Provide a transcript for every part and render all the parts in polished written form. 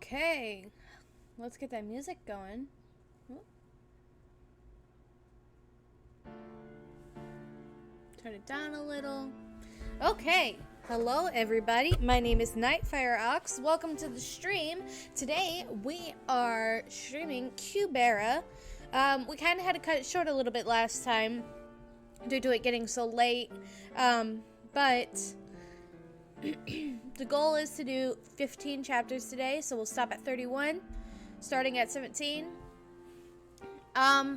Okay, let's get that music going. Turn it down a little. Okay, hello everybody. My name is Nightfire Ox. Welcome to the stream. Today we are streaming Kubera. We kind of had to cut it short a little bit last time due to it getting so late. But the goal is to do 15 chapters today, so we'll stop at 31, starting at 17.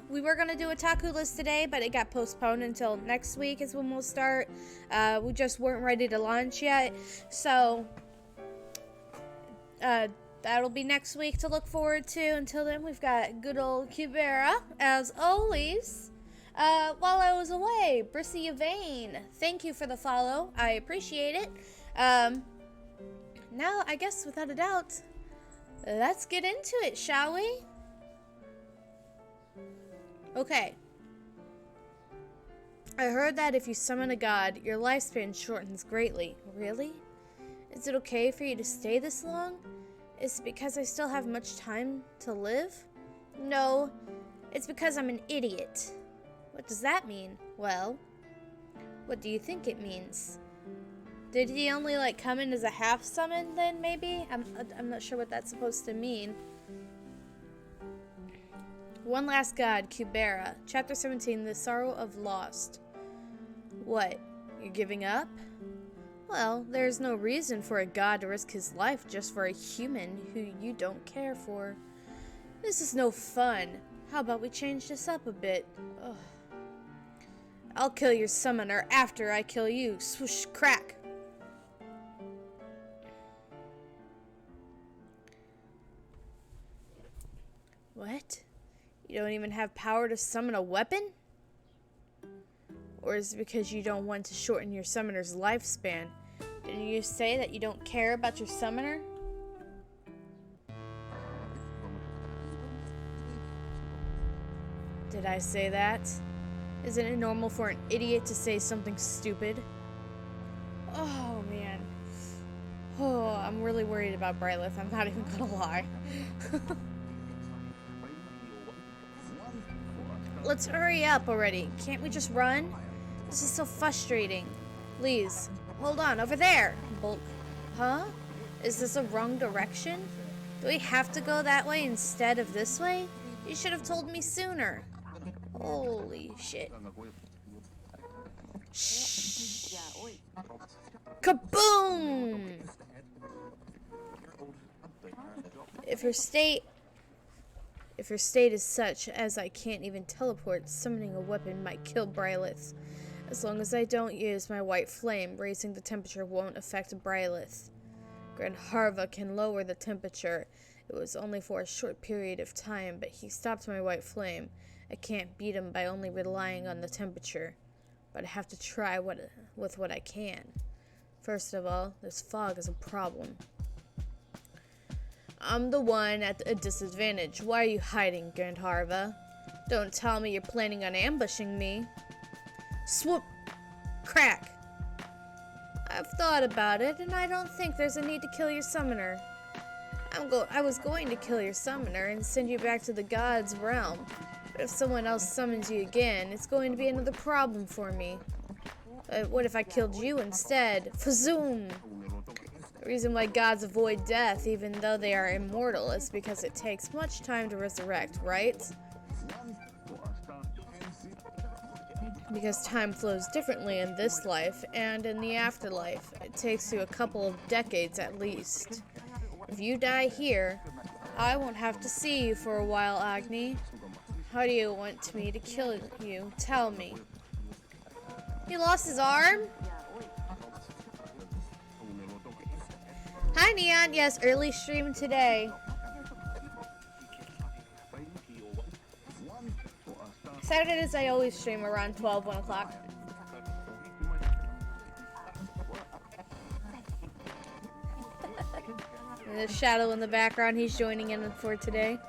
We were going to do a taku list today, but it got postponed until next week is when we'll start. We just weren't ready to launch yet, so that'll be next week to look forward to. Until then, we've got good old Kubera, as always. While I was away, Brissy Yvain, thank you for the follow. I appreciate it. Now, I guess without a doubt, let's get into it, shall we? Okay. I heard that if you summon a god, your lifespan shortens greatly. Really? Is it okay for you to stay this long? Is it because I still have much time to live? No, it's because I'm an idiot. What does that mean? Well, what do you think it means? Did he only come in as a half summon then, maybe? I'm not sure what that's supposed to mean. One Last God, Kubera, Chapter 17, The Sorrow of Lost. What? You're giving up? Well, there's no reason for a god to risk his life just for a human who you don't care for. This is no fun. How about we change this up a bit? Ugh. I'll kill your summoner after I kill you. Swoosh, crack. What? You don't even have power to summon a weapon? Or is it because you don't want to shorten your summoner's lifespan? Didn't you say that you don't care about your summoner? Did I say that? Isn't it normal for an idiot to say something stupid? Oh, man. Oh, I'm really worried about Brylith. I'm not even gonna lie. Let's hurry up already. Can't we just run? This is so frustrating. Please, hold on, over there. Bulk. Huh? Is this a wrong direction? Do we have to go that way instead of this way? You should have told me sooner. Holy shit. Shh. Kaboom! If her state is such as I can't even teleport, summoning a weapon might kill Brylith. As long as I don't use my white flame, raising the temperature won't affect Brylith. Grand Harva can lower the temperature. It was only for a short period of time, but he stopped my white flame. I can't beat him by only relying on the temperature, but I have to try with what I can. First of all, this fog is a problem. I'm the one at a disadvantage. Why are you hiding, Grand Harva? Don't tell me you're planning on ambushing me. Swoop! Crack! I've thought about it, and I don't think there's a need to kill your summoner. I was going to kill your summoner and send you back to the gods' realm. But if someone else summons you again, it's going to be another problem for me. What if I killed you instead? Fazoom! The reason why gods avoid death, even though they are immortal, is because it takes much time to resurrect, right? Because time flows differently in this life and in the afterlife. It takes you a couple of decades at least. If you die here, I won't have to see you for a while, Agni. How do you want me to kill you? Tell me. He lost his arm? Hi, Neon. Yes, early stream today. Saturdays, I always stream around 12, 1 o'clock. And the shadow in the background, he's joining in for today.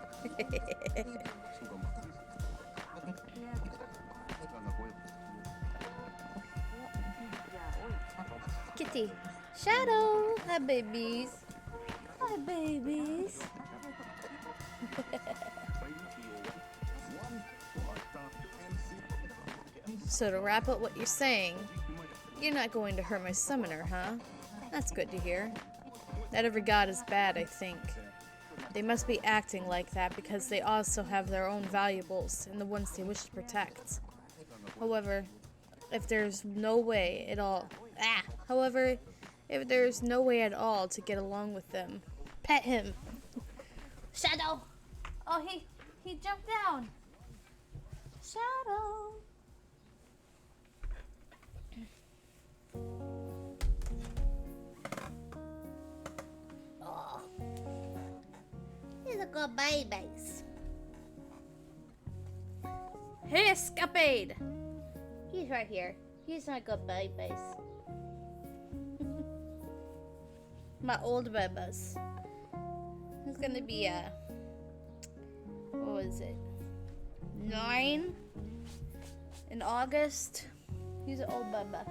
Kitty. Shadow. Hi, babies. Hi, babies. So to wrap up what you're saying, you're not going to hurt my summoner, huh? That's good to hear. Not every god is bad, I think. They must be acting like that because they also have their own valuables and the ones they wish to protect. However, if there's no way at all to get along with them, pet him. Shadow! Oh, he jumped down. Shadow! Oh. He's a good babies. Hey, Escapade! He's right here. He's not good babies. My old babies. He's gonna be what was it? 9 in August. He's an old bubba.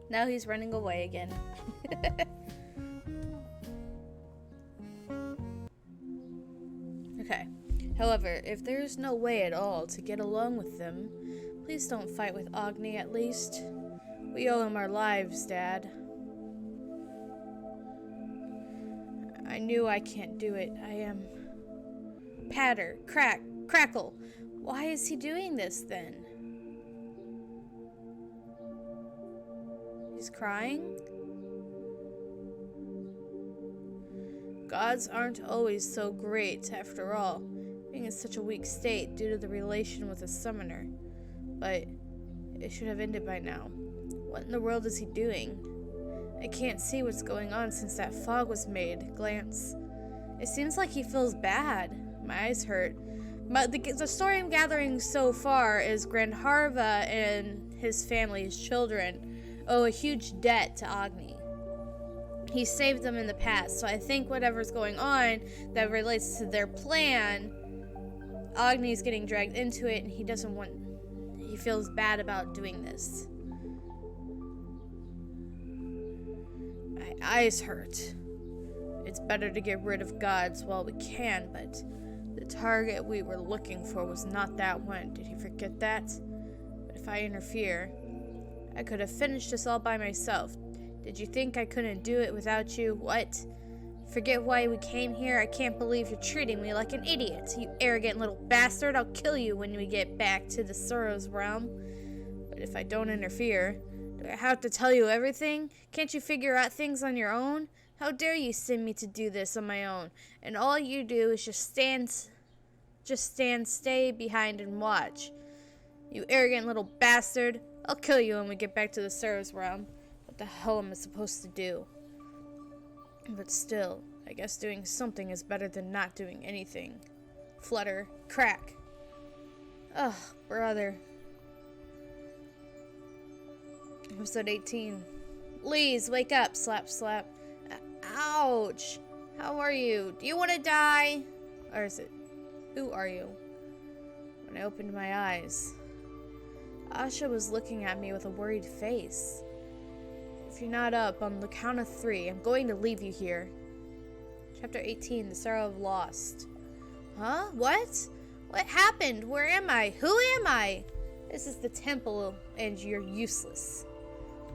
Now he's running away again. Okay. However, if there's no way at all to get along with them, please don't fight with Agni at least. We owe him our lives, Dad. I knew I can't do it. I am... Patter, crack, crackle. Why is he doing this then? He's crying? Gods aren't always so great, after all, being in such a weak state due to the relation with the summoner. But it should have ended by now. What in the world is he doing? I can't see what's going on since that fog was made. Glance. It seems like he feels bad. My eyes hurt. But the story I'm gathering so far is Grandharva and his family, his children, owe a huge debt to Agni. He saved them in the past, so I think whatever's going on that relates to their plan, Agni's getting dragged into it, and he feels bad about doing this. My eyes hurt. It's better to get rid of gods while we can, but the target we were looking for was not that one. Did he forget that? But if I interfere, I could have finished this all by myself. Did you think I couldn't do it without you? What? Forget why we came here? I can't believe you're treating me like an idiot. You arrogant little bastard. I'll kill you when we get back to the Sorrow's realm. But if I don't interfere, do I have to tell you everything? Can't you figure out things on your own? How dare you send me to do this on my own? And all you do is just stay behind and watch. You arrogant little bastard. I'll kill you when we get back to the Sorrow's realm. What the hell am I supposed to do? But still, I guess doing something is better than not doing anything. Flutter. Crack. Ugh, brother. Episode 18. Please, wake up. Slap, slap. Ouch. How are you? Do you want to die? Or is it, who are you? When I opened my eyes, Asha was looking at me with a worried face. If you're not up on the count of 3, I'm going to leave you here. Chapter 18, The Sorrow of Lost. Huh? What? What happened? Where am I? Who am I? This is the temple, and you're useless.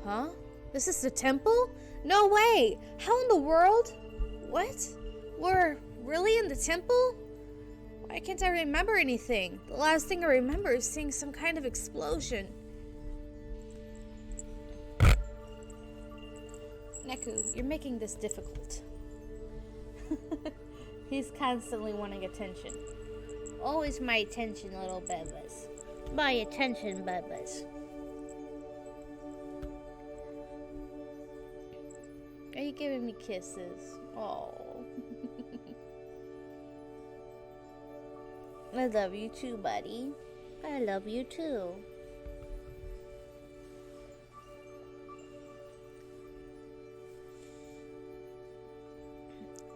Huh? This is the temple? No way! How in the world? What? We're really in the temple? Why can't I remember anything? The last thing I remember is seeing some kind of explosion. Neku, you're making this difficult. He's constantly wanting attention. Always my attention, little bebas. My attention, bebas. Are you giving me kisses? Oh. I love you too, buddy. I love you too.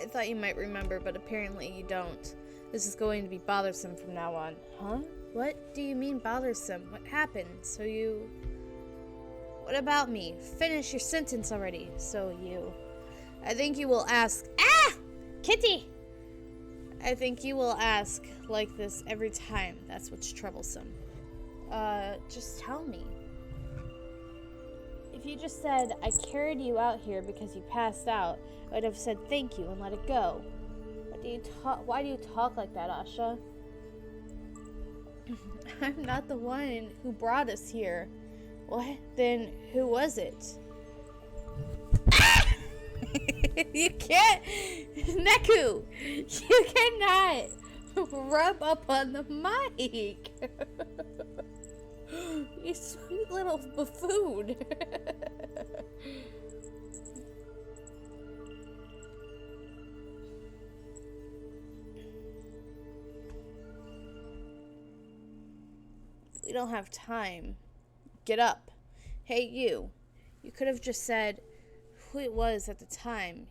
I thought you might remember, but apparently you don't. This is going to be bothersome from now on. Huh? What do you mean bothersome? What happened? So you... What about me? Finish your sentence already. So you. I think you will ask. Ah! Kitty! I think you will ask like this every time. That's what's troublesome. Just tell me. If you just said, I carried you out here because you passed out, I would have said thank you and let it go. Why do you talk like that, Asha? I'm not the one who brought us here. What? Then who was it? You can't, Neku, you cannot rub up on the mic. You sweet little buffoon. We don't have time. Get up. Hey, you. You could have just said who it was at the time.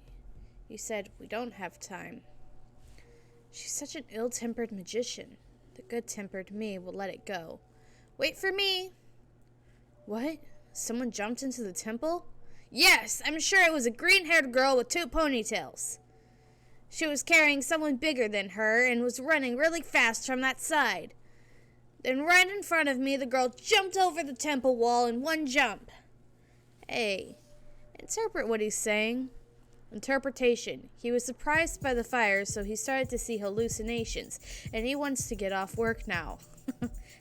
You said, we don't have time. She's such an ill-tempered magician. The good-tempered me will let it go. Wait for me. What? Someone jumped into the temple? Yes, I'm sure it was a green-haired girl with 2 ponytails. She was carrying someone bigger than her and was running really fast from that side. Then right in front of me, the girl jumped over the temple wall in one jump. Hey, interpret what he's saying. Interpretation. He was surprised by the fire, so he started to see hallucinations, and he wants to get off work now.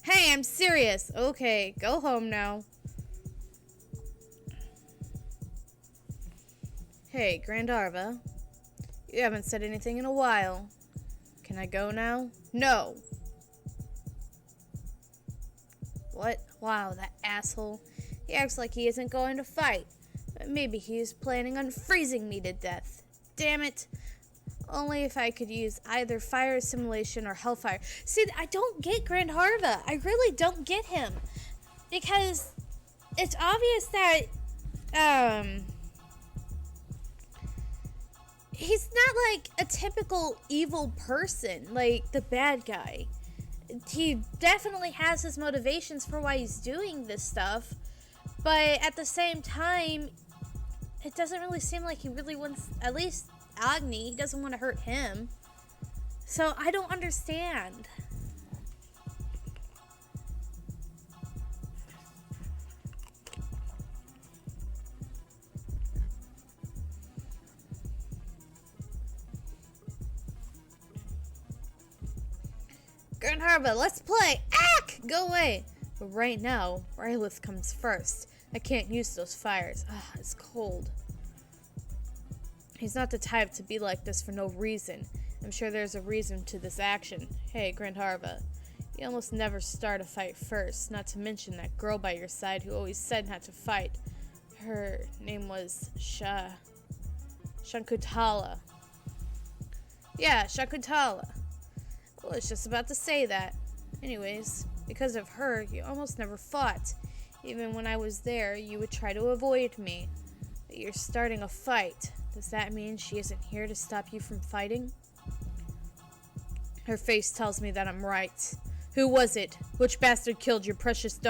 Hey, I'm serious. Okay, go home now. Hey, Grandarva. You haven't said anything in a while. Can I go now? No. What? Wow, that asshole. He acts like he isn't going to fight. But maybe he is planning on freezing me to death. Damn it. Only if I could use either fire assimilation or hellfire. See, I don't get Grandarva. I really don't get him. Because it's obvious that, he's not like a typical evil person, like the bad guy. He definitely has his motivations for why he's doing this stuff, but at the same time, it doesn't really seem like he really wants, at least Agni, he doesn't want to hurt him. So I don't understand. Grandarva, let's play! Ack! Go away! But right now, Rylith comes first. I can't use those fires. It's cold. He's not the type to be like this for no reason. I'm sure there's a reason to this action. Hey, Grandarva, you almost never start a fight first, not to mention that girl by your side who always said not to fight. Her name was Shakuntala. Yeah, Shakuntala. I was just about to say that. Anyways, because of her, you almost never fought. Even when I was there, you would try to avoid me. But you're starting a fight. Does that mean she isn't here to stop you from fighting? Her face tells me that I'm right. Who was it? Which bastard killed your precious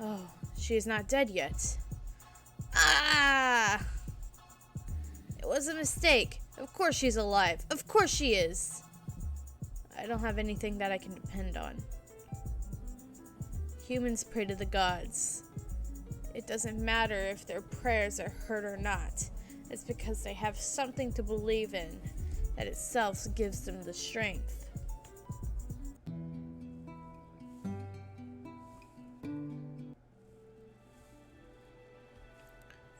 Oh, she is not dead yet. Ah! It was a mistake. Of course she's alive. Of course she is. I don't have anything that I can depend on. Humans pray to the gods. It doesn't matter if their prayers are heard or not. It's because they have something to believe in that itself gives them the strength.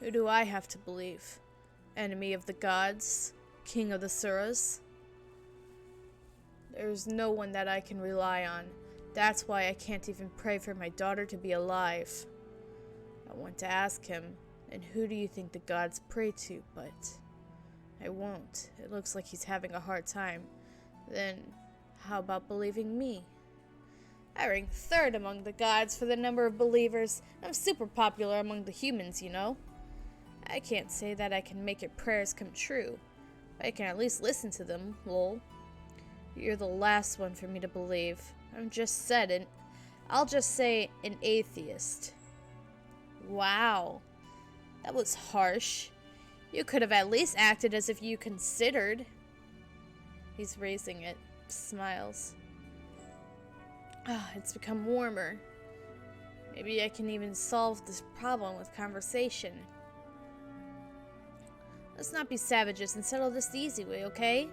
Who do I have to believe? Enemy of the gods? King of the Suras? There's no one that I can rely on. That's why I can't even pray for my daughter to be alive. I want to ask him, and who do you think the gods pray to? But I won't. It looks like he's having a hard time. Then how about believing me? I rank third among the gods for the number of believers. I'm super popular among the humans, you know. I can't say that I can make your prayers come true, but I can at least listen to them, lol. You're the last one for me to believe. I'll just say an atheist. Wow, that was harsh. You could have at least acted as if you considered. He's raising it, smiles. Ah, it's become warmer. Maybe I can even solve this problem with conversation. Let's not be savages and settle this the easy way, okay?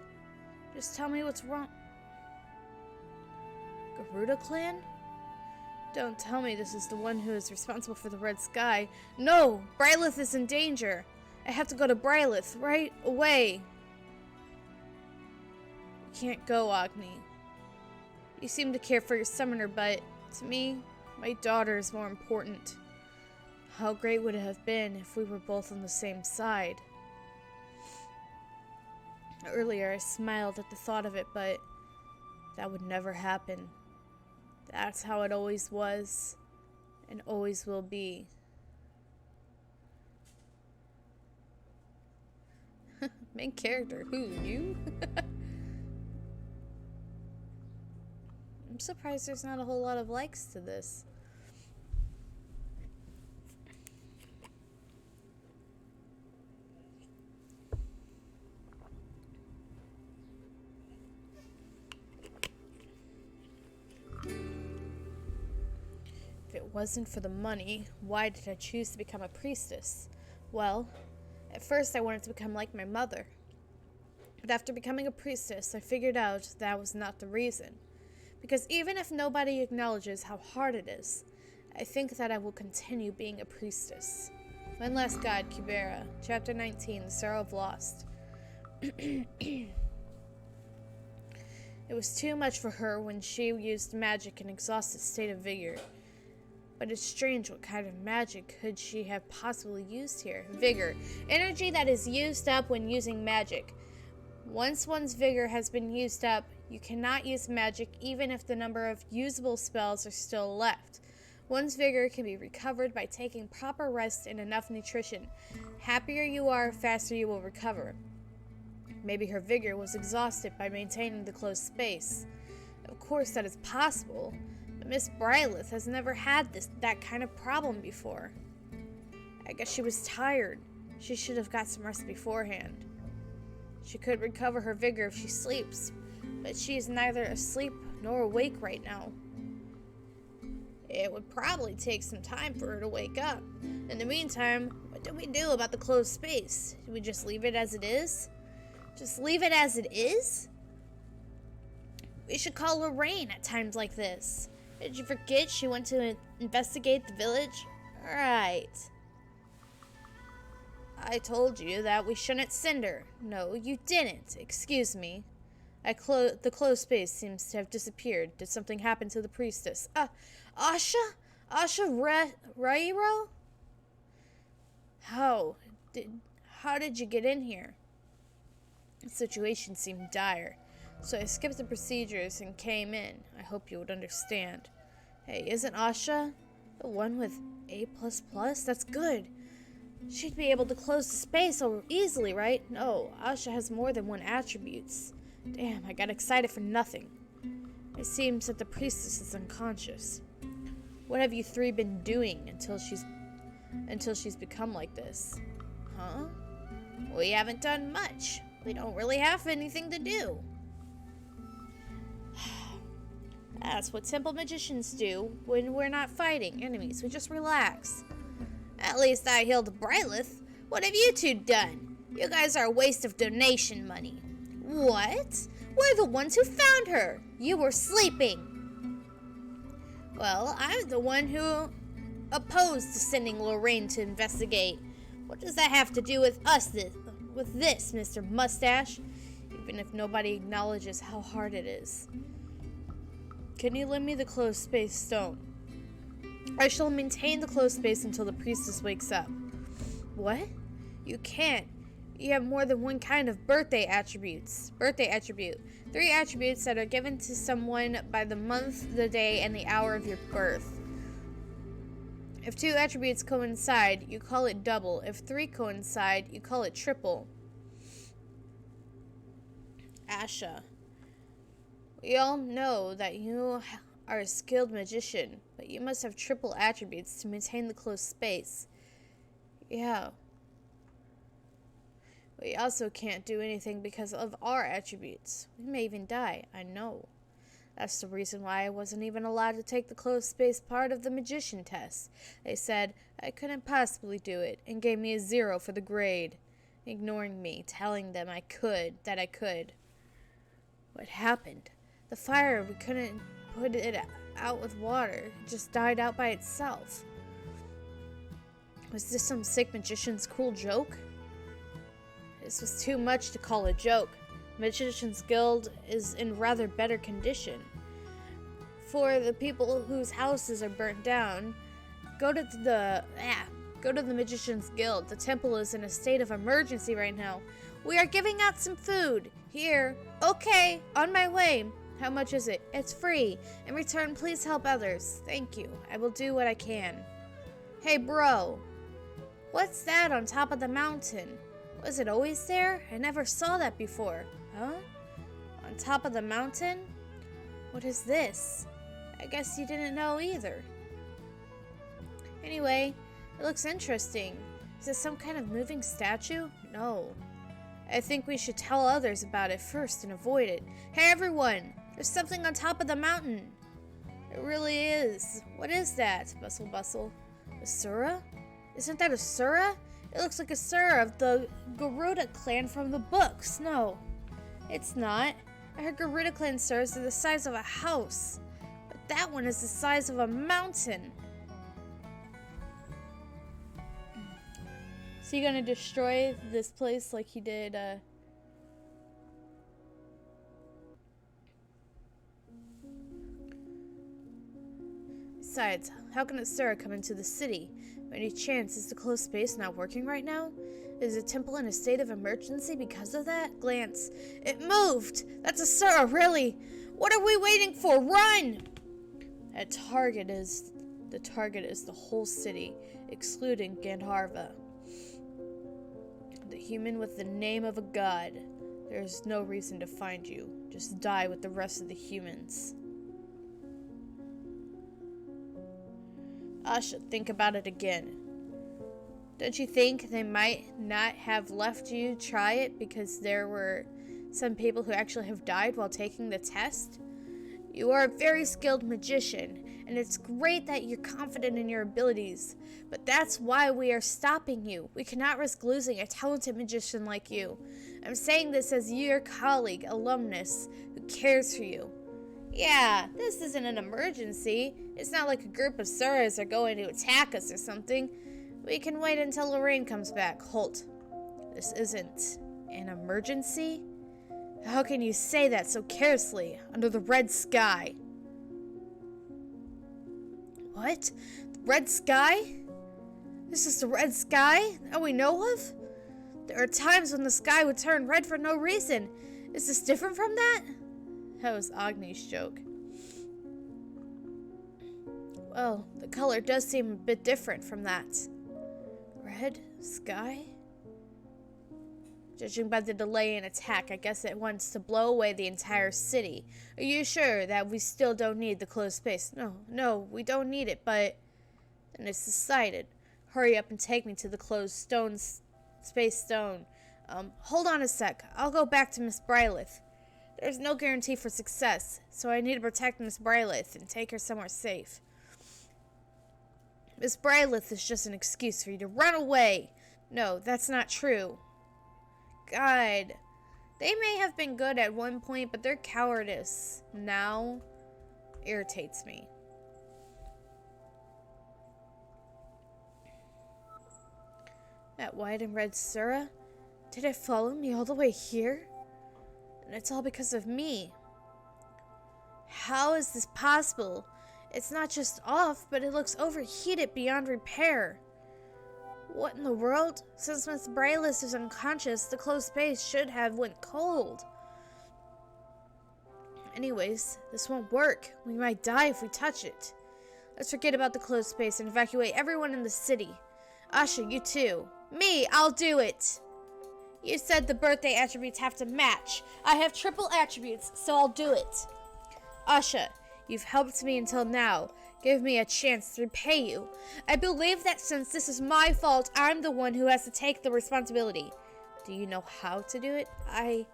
Just tell me what's wrong. Garuda clan? Don't tell me this is the one who is responsible for the red sky. No! Brilith is in danger! I have to go to Brilith right away! You can't go, Agni. You seem to care for your summoner, but to me, my daughter is more important. How great would it have been if we were both on the same side? Earlier, I smiled at the thought of it, but that would never happen. That's how it always was, and always will be. Main character, who, you? I'm surprised there's not a whole lot of likes to this. If it wasn't for the money, why did I choose to become a priestess? Well, at first I wanted to become like my mother. But after becoming a priestess, I figured out that was not the reason. Because even if nobody acknowledges how hard it is, I think that I will continue being a priestess. One Last God, Kubera, Chapter 19, The Sorrow of Lost. It was too much for her when she used magic in exhausted state of vigor. But it's strange, what kind of magic could she have possibly used here? Vigor. Energy that is used up when using magic. Once one's vigor has been used up, you cannot use magic even if the number of usable spells are still left. One's vigor can be recovered by taking proper rest and enough nutrition. Happier you are, faster you will recover. Maybe her vigor was exhausted by maintaining the closed space. Of course that is possible. Miss Brilith has never had that kind of problem before. I guess she was tired. She should have got some rest beforehand. She could recover her vigor if she sleeps, but she is neither asleep nor awake right now. It would probably take some time for her to wake up. In the meantime, what do we do about the closed space? Do we just leave it as it is? Just leave it as it is? We should call Lorraine at times like this. Did you forget she went to investigate the village? Right. I told you that we shouldn't send her. No, you didn't. Excuse me. The closed space seems to have disappeared. Did something happen to the priestess? Asha? Rairo? How did you get in here? The situation seemed dire. So I skipped the procedures and came in. I hope you would understand. Hey, isn't Asha the one with A++? That's good. She'd be able to close the space so easily, right? No, Asha has more than one attributes. Damn, I got excited for nothing. It seems that the priestess is unconscious. What have you three been doing until she's become like this? Huh? We haven't done much. We don't really have anything to do. That's what simple magicians do when we're not fighting enemies. We just relax. At least I healed Brilith. What have you two done? You guys are a waste of donation money. What? We're the ones who found her. You were sleeping. Well, I'm the one who opposed to sending Lorraine to investigate. What does that have to do with this, Mr. Mustache? Even if nobody acknowledges how hard it is. Can you lend me the closed space stone? I shall maintain the closed space until the priestess wakes up. What? You can't. You have more than one kind of birthday attributes. Birthday attribute. 3 attributes that are given to someone by the month, the day, and the hour of your birth. If 2 attributes coincide, you call it double. If 3 coincide, you call it triple. Asha. We all know that you are a skilled magician, but you must have triple attributes to maintain the closed space. Yeah. We also can't do anything because of our attributes. We may even die, I know. That's the reason why I wasn't even allowed to take the closed space part of the magician test. They said I couldn't possibly do it and gave me a 0 for the grade, ignoring me, telling them I could. What happened? The fire, we couldn't put it out with water. It just died out by itself. Was this some sick magician's cruel joke? This was too much to call a joke. Magician's Guild is in rather better condition. For the people whose houses are burnt down, go to the Magician's Guild. The temple is in a state of emergency right now. We are giving out some food. Here. Okay, on my way. How much is it? It's free. In return, please help others. Thank you. I will do what I can. Hey, bro. What's that on top of the mountain? Was it always there? I never saw that before. Huh? On top of the mountain? What is this? I guess you didn't know either. Anyway, it looks interesting. Is it some kind of moving statue? No. I think we should tell others about it first and avoid it. Hey everyone! There's something on top of the mountain. It really is. What is that? Bustle, bustle. A Sura? Isn't that a Sura? It looks like a Sura of the Garuda clan from the books. No, it's not. I heard Garuda clan Suras are the size of a house. But that one is the size of a mountain. So you gonna destroy this place like he did, Besides, how can a Sura come into the city? By any chance, is the closed space not working right now? Is the temple in a state of emergency because of that? Glance. It moved! That's a Sura, really! What are we waiting for? Run! The target is the whole city, excluding Gandharva. The human with the name of a god. There is no reason to find you. Just die with the rest of the humans. I should think about it again. Don't you think they might not have left you try it because there were some people who actually have died while taking the test? You are a very skilled magician, and it's great that you're confident in your abilities, but that's why we are stopping you. We cannot risk losing a talented magician like you. I'm saying this as your colleague, alumnus, who cares for you. Yeah, this isn't an emergency. It's not like a group of Suras are going to attack us or something. We can wait until Lorraine comes back. Halt. This isn't an emergency? How can you say that so carelessly under the red sky? What? The red sky? This is the red sky that we know of? There are times when the sky would turn red for no reason. Is this different from that? That was Agni's joke. Well, the color does seem a bit different from that. Red sky? Judging by the delay in attack, I guess it wants to blow away the entire city. Are you sure that we still don't need the closed space? No, we don't need it, but... Then it's decided. Hurry up and take me to the closed space stone. Hold on a sec. I'll go back to Miss Brylith. There's no guarantee for success, so I need to protect Miss Brylith and take her somewhere safe. Miss Brylith is just an excuse for you to run away. No, that's not true. God, they may have been good at one point, but their cowardice now irritates me. That white and red Sura? Did it follow me all the way here? And it's all because of me. How is this possible? It's not just off, but it looks overheated beyond repair. What in the world? Since Miss Brylith is unconscious, the closed space should have went cold. Anyways, this won't work. We might die if we touch it. Let's forget about the closed space and evacuate everyone in the city. Asha, you too. Me, I'll do it. You said the birthday attributes have to match. I have triple attributes, so I'll do it. Asha, You've helped me until now. Give me a chance to repay you. I believe that since this is my fault, I'm the one who has to take the responsibility. Do you know how to do it? I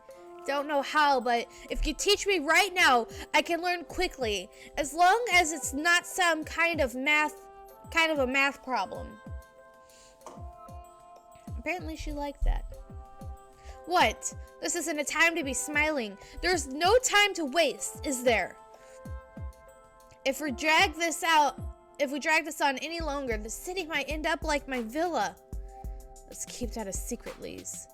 don't know how, but if you teach me right now, I can learn quickly. As long as it's not some kind of a math problem. Apparently she liked that. What? This isn't a time to be smiling. There's no time to waste, is there? If we drag this on any longer, the city might end up like my villa. Let's keep that a secret, Lise.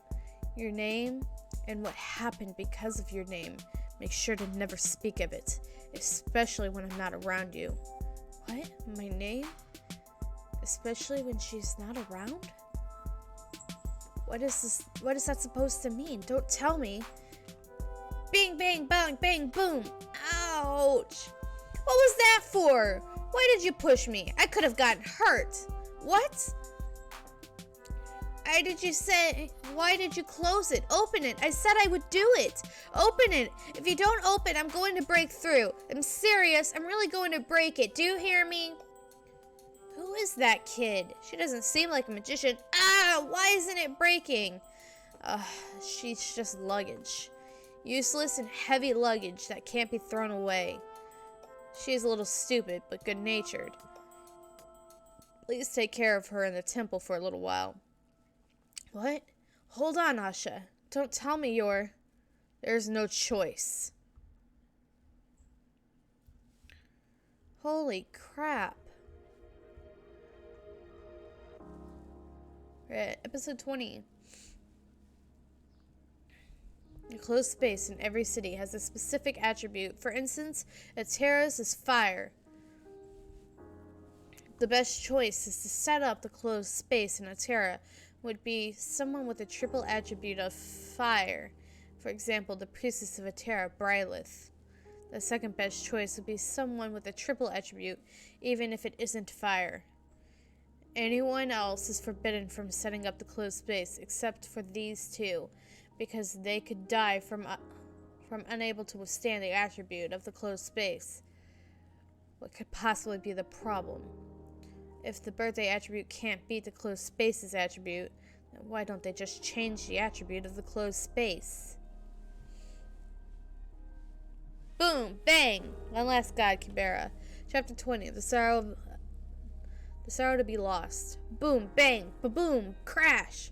Your name and what happened because of your name. Make sure to never speak of it, especially when I'm not around you. What? My name? Especially when she's not around? What is that supposed to mean? Don't tell me. Bing, bang, bang, bang, boom. Ouch. What was that for? Why did you push me? I could have gotten hurt. What? Why did you close it? Open it. I said I would do it. Open it. If you don't open, I'm going to break through. I'm serious. I'm really going to break it. Do you hear me? Who is that kid? She doesn't seem like a magician. Ah, why isn't it breaking? She's just luggage. Useless and heavy luggage that can't be thrown away. She's a little stupid, but good-natured. Please take care of her in the temple for a little while. What? Hold on, Asha. Don't tell me There's no choice. Holy crap. We're at episode 20. A closed space in every city has a specific attribute. For instance, Atera's is fire. The best choice is to set up the closed space in Atera would be someone with a triple attribute of fire. For example, the priestess of Atera, Brilith. The second best choice would be someone with a triple attribute, even if it isn't fire. Anyone else is forbidden from setting up the closed space, except for these two, because they could die from unable to withstand the attribute of the closed space. What could possibly be the problem? If the birthday attribute can't beat the closed space's attribute, then why don't they just change the attribute of the closed space? Boom! Bang! One last god, Kubera. Chapter 20. The sorrow to be lost. Boom! Bang! Ba-boom! Crash!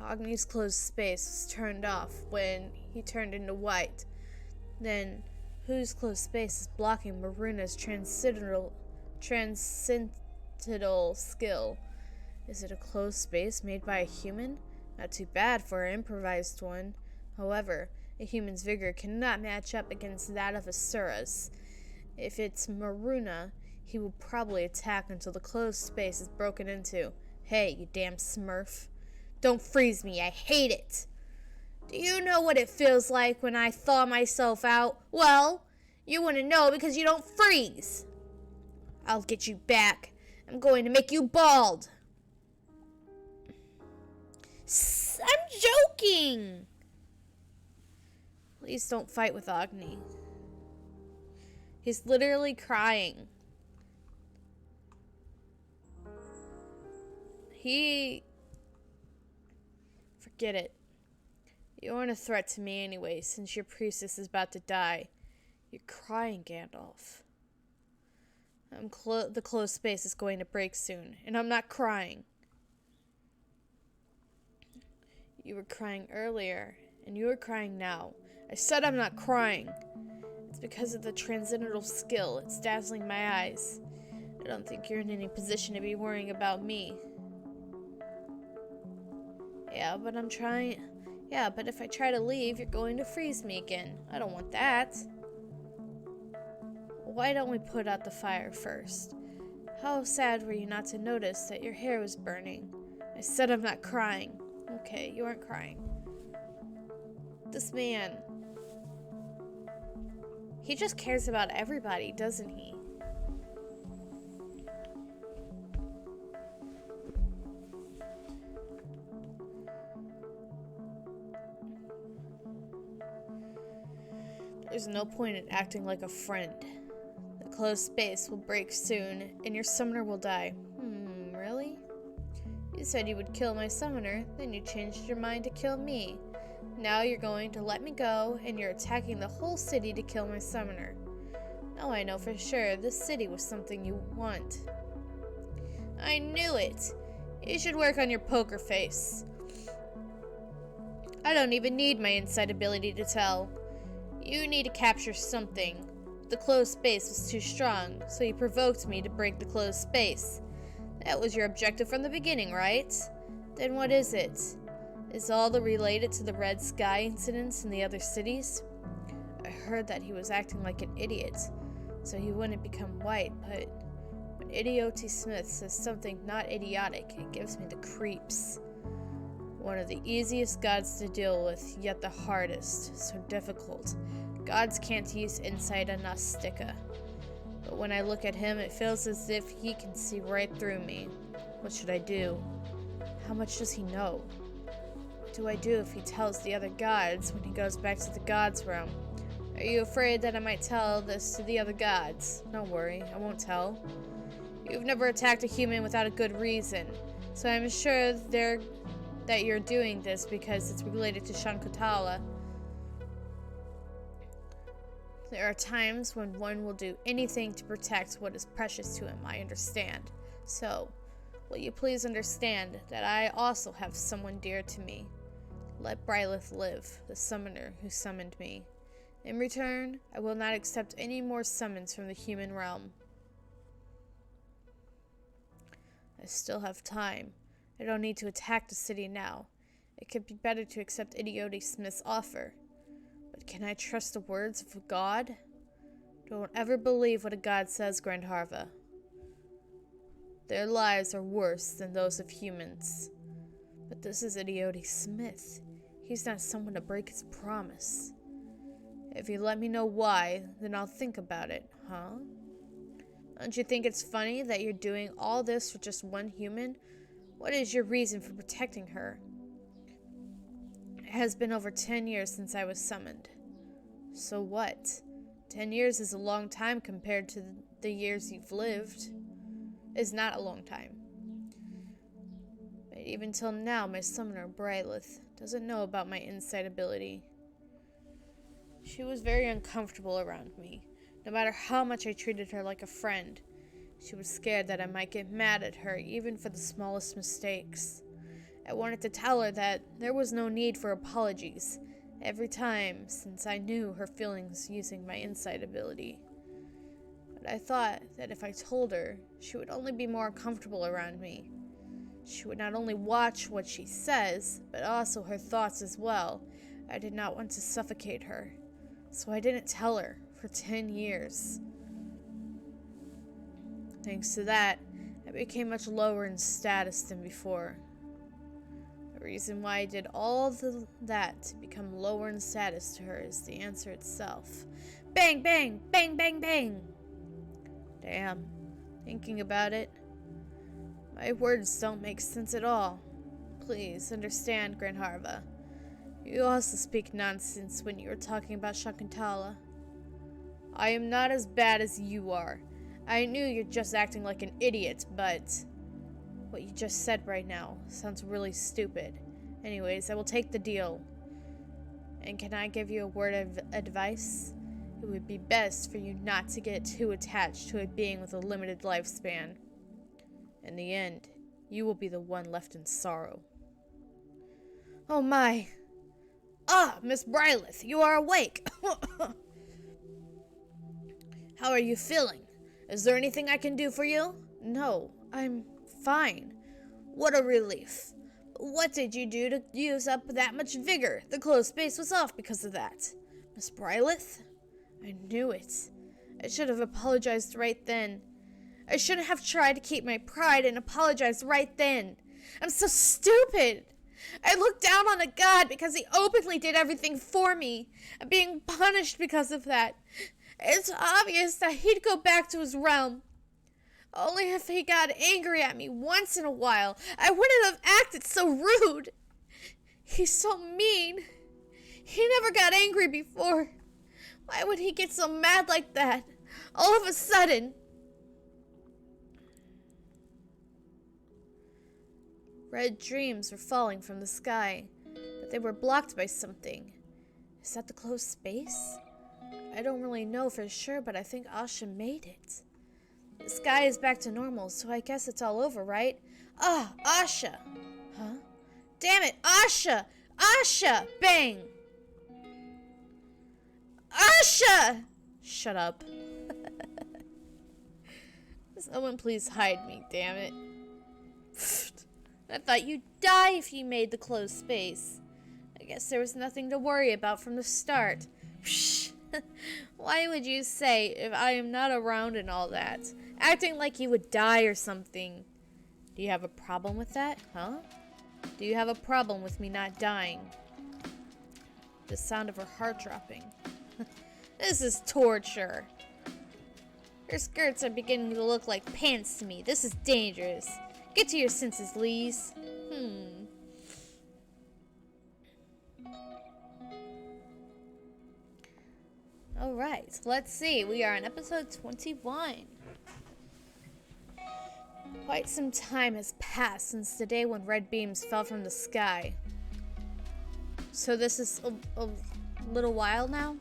Agni's closed space was turned off when he turned into white. Then, whose closed space is blocking Maruna's transcendental skill? Is it a closed space made by a human? Not too bad for an improvised one. However, a human's vigor cannot match up against that of Asura's. If it's Maruna, he will probably attack until the closed space is broken into. Hey, you damn smurf. Don't freeze me, I hate it. Do you know what it feels like when I thaw myself out? Well, you wouldn't know because you don't freeze. I'll get you back. I'm going to make you bald. I'm joking. Please don't fight with Agni. He's literally crying. Forget it. You aren't a threat to me anyway, since your priestess is about to die. You're crying, Gandalf. The closed space is going to break soon, and I'm not crying. You were crying earlier, and you are crying now. I said I'm not crying. It's because of the transcendental skill. It's dazzling my eyes. I don't think you're in any position to be worrying about me. Yeah, but if I try to leave, you're going to freeze me again. I don't want that. Why don't we put out the fire first? How sad were you not to notice that your hair was burning? I said I'm not crying. Okay, you aren't crying. This man, he just cares about everybody, doesn't he? There's no point in acting like a friend. The closed space will break soon, and your summoner will die. Really? You said you would kill my summoner, then you changed your mind to kill me. Now you're going to let me go, and you're attacking the whole city to kill my summoner. Now I know for sure this city was something you want. I knew it! You should work on your poker face. I don't even need my inside ability to tell. You need to capture something. The closed space was too strong, so you provoked me to break the closed space. That was your objective from the beginning, right? Then what is it? Is all the related to the Red Sky incidents in the other cities? I heard that he was acting like an idiot, so he wouldn't become white, but when Idioty Smith says something not idiotic, it gives me the creeps. One of the easiest gods to deal with, yet the hardest, so difficult. Gods can't use insight on Gnostica. But when I look at him, it feels as if he can see right through me. What should I do? How much does he know? What do I do if he tells the other gods when he goes back to the gods' realm? Are you afraid that I might tell this to the other gods? Don't worry, I won't tell. You've never attacked a human without a good reason, so I'm sure that you're doing this because it's related to Shakuntala. There are times when one will do anything to protect what is precious to him, I understand. So, will you please understand that I also have someone dear to me? Let Brilith live, the summoner who summoned me. In return, I will not accept any more summons from the human realm. I still have time. I don't need to attack the city now. It could be better to accept Idioty Smith's offer. But can I trust the words of a god? Don't ever believe what a god says, Grandharva. Their lives are worse than those of humans. But this is Idioty Smith. He's not someone to break his promise. If you let me know why, then I'll think about it, huh? Don't you think it's funny that you're doing all this for just one human? What is your reason for protecting her? It has been over 10 years since I was summoned. So what? 10 years is a long time compared to the years you've lived. It's not a long time. But even till now, my summoner, Brilith, doesn't know about my insight ability. She was very uncomfortable around me, no matter how much I treated her like a friend. She was scared that I might get mad at her, even for the smallest mistakes. I wanted to tell her that there was no need for apologies every time, since I knew her feelings using my insight ability. But I thought that if I told her, she would only be more comfortable around me. She would not only watch what she says, but also her thoughts as well. I did not want to suffocate her, so I didn't tell her for 10 years. Thanks to that, I became much lower in status than before. The reason why I did all of that to become lower in status to her is the answer itself. Bang, bang, bang, bang, bang! Damn, thinking about it, my words don't make sense at all. Please understand, Grandharva. You also speak nonsense when you are talking about Shakuntala. I am not as bad as you are. I knew you're just acting like an idiot, but what you just said right now sounds really stupid. Anyways, I will take the deal. And can I give you a word of advice? It would be best for you not to get too attached to a being with a limited lifespan. In the end, you will be the one left in sorrow. Oh my! Ah, Miss Brilith, you are awake! How are you feeling? Is there anything I can do for you? No, I'm fine. What a relief. What did you do to use up that much vigor? The closed space was off because of that. Miss Brilith? I knew it. I should have apologized right then. I shouldn't have tried to keep my pride and apologize right then. I'm so stupid. I looked down on a god because he openly did everything for me. I'm being punished because of that. It's obvious that he'd go back to his realm. Only if he got angry at me once in a while, I wouldn't have acted so rude. He's so mean. He never got angry before. Why would he get so mad like that? All of a sudden. Red dreams were falling from the sky, but they were blocked by something. Is that the closed space? I don't really know for sure, but I think Asha made it. The sky is back to normal, so I guess it's all over, right? Ah, Asha! Huh? Damn it, Asha! Asha! Bang! Asha! Shut up. Someone please hide me, damn it. I thought you'd die if you made the closed space. I guess there was nothing to worry about from the start. Why would you say if I am not around and all that? Acting like you would die or something. Do you have a problem with that, huh? Do you have a problem with me not dying? The sound of her heart dropping. This is torture. Her skirts are beginning to look like pants to me. This is dangerous. Get to your senses, Lise. Alright, let's see. We are on episode 21. Quite some time has passed since the day when red beams fell from the sky. So this is a little while now?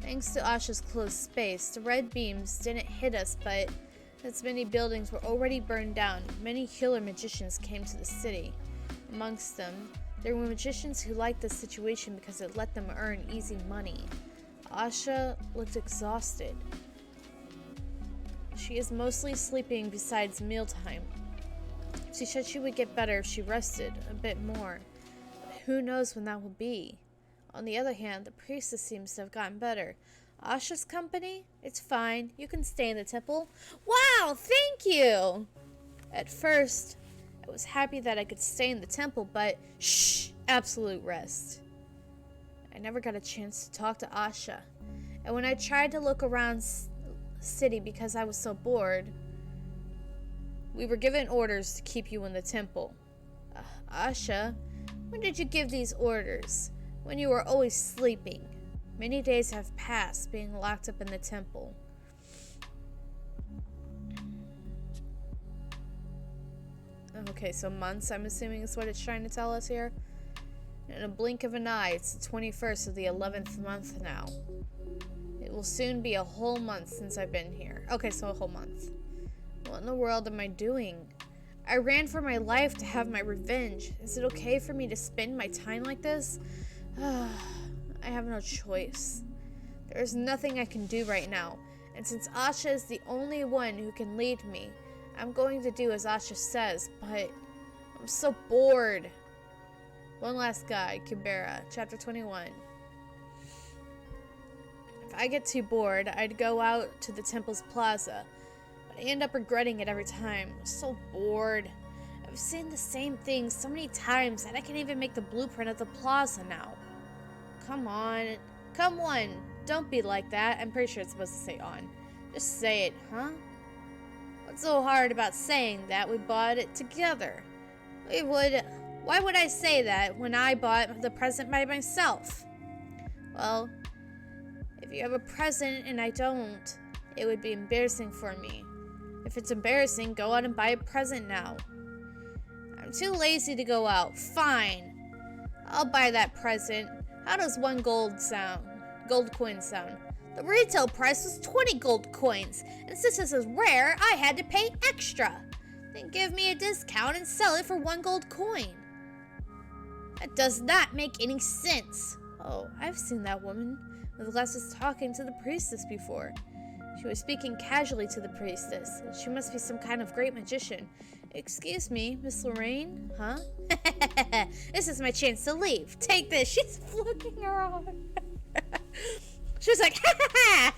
Thanks to Asha's closed space, the red beams didn't hit us, but as many buildings were already burned down, many healer magicians came to the city. Amongst them, there were magicians who liked the situation because it let them earn easy money. Asha looked exhausted. She is mostly sleeping besides mealtime. She said she would get better if she rested a bit more, but who knows when that will be. On the other hand, the priestess seems to have gotten better. Asha's company? It's fine. You can stay in the temple. Wow, thank you! At first, I was happy that I could stay in the temple, but shh, absolute rest. I never got a chance to talk to Asha, and when I tried to look around city because I was so bored, we were given orders to keep you in the temple. Asha, when did you give these orders? When you were always sleeping. Many days have passed being locked up in the temple. Okay, so months, I'm assuming is what it's trying to tell us here. In a blink of an eye, it's the 21st of the 11th month now. It will soon be a whole month since I've been here. Okay, so a whole month. What in the world am I doing? I ran for my life to have my revenge. Is it okay for me to spend my time like this? I have no choice. There is nothing I can do right now, and since Asha is the only one who can lead me, I'm going to do as Asha says, but I'm so bored. One last guy, Kubera, chapter 21. If I get too bored, I'd go out to the temple's plaza, but I end up regretting it every time. I'm so bored. I've seen the same thing so many times that I can't even make the blueprint of the plaza now. Come on. Come on. Don't be like that. I'm pretty sure it's supposed to say on. Just say it, huh? What's so hard about saying that? We bought it together. Why would I say that when I bought the present by myself? Well, if you have a present and I don't, it would be embarrassing for me. If it's embarrassing, go out and buy a present now. I'm too lazy to go out. Fine. I'll buy that present. How does one gold coin sound? The retail price was 20 gold coins, and since this is rare, I had to pay extra. Then give me a discount and sell it for 1 gold coin. That does not make any sense. Oh, I've seen that woman with glasses talking to the priestess before. She was speaking casually to the priestess. She must be some kind of great magician. Excuse me, Miss Lorraine? Huh? This is my chance to leave. Take this. She's flicking her off. She was like, ha ha ha!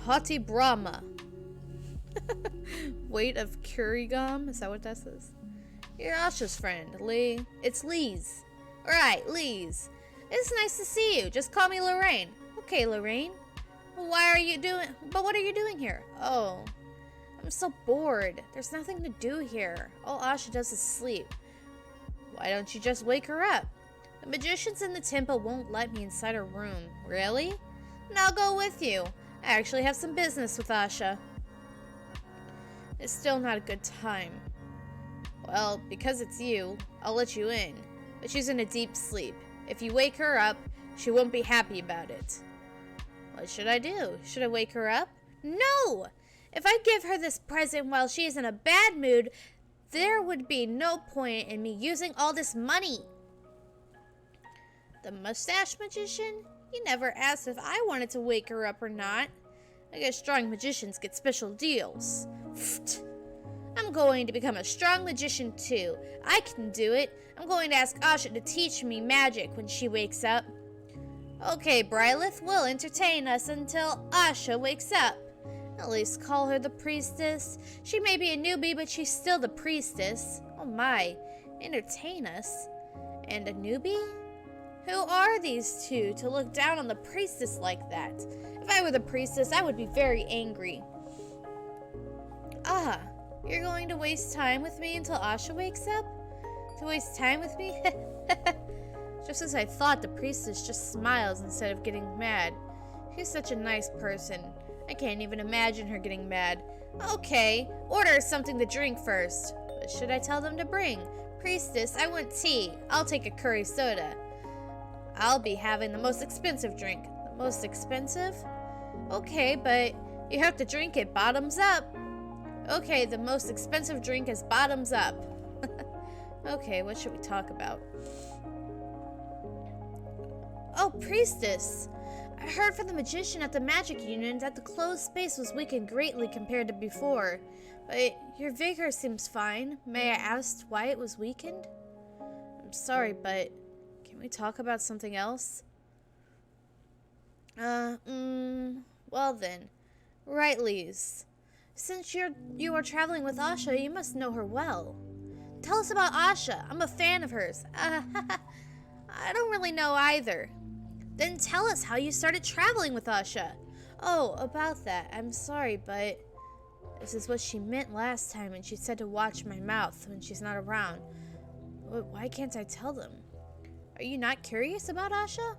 Haughty Brahma. Weight of Kurigam? Is that what that says? You're Asha's friend, Lee. It's Lise. Alright, Lise. It's nice to see you. Just call me Lorraine. Okay, Lorraine. What are you doing here? Oh, I'm so bored. There's nothing to do here. All Asha does is sleep. Why don't you just wake her up? The magicians in the temple won't let me inside her room. Really? And I'll go with you. I actually have some business with Asha. It's still not a good time. Well, because it's you, I'll let you in. But she's in a deep sleep. If you wake her up, she won't be happy about it. What should I do? Should I wake her up? No! If I give her this present while she is in a bad mood, there would be no point in me using all this money. The mustache magician? He never asked if I wanted to wake her up or not. I guess strong magicians get special deals. Pfft. I'm going to become a strong magician too. I can do it. I'm going to ask Asha to teach me magic when she wakes up. Okay, Brilith will entertain us until Asha wakes up. At least call her the priestess. She may be a newbie, but she's still the priestess. Oh my, entertain us? And a newbie? Who are these two to look down on the priestess like that? If I were the priestess, I would be very angry. Ah, you're going to waste time with me until Asha wakes up? To waste time with me? Just as I thought, the priestess just smiles instead of getting mad. She's such a nice person. I can't even imagine her getting mad. Okay, order something to drink first. What should I tell them to bring? Priestess, I want tea. I'll take a curry soda. I'll be having the most expensive drink. The most expensive? Okay, but you have to drink it bottoms up. Okay, the most expensive drink is bottoms up. Okay, what should we talk about? Oh, priestess! I heard from the magician at the Magic Union that the closed space was weakened greatly compared to before. But your vigor seems fine. May I ask why it was weakened? I'm sorry, but can we talk about something else? Well then. Right, Lise. Since you are traveling with Asha, you must know her well. Tell us about Asha. I'm a fan of hers. I don't really know either. Then tell us how you started traveling with Asha. Oh, about that. I'm sorry, but this is what she meant last time when she said to watch my mouth when she's not around. Why can't I tell them? Are you not curious about Asha?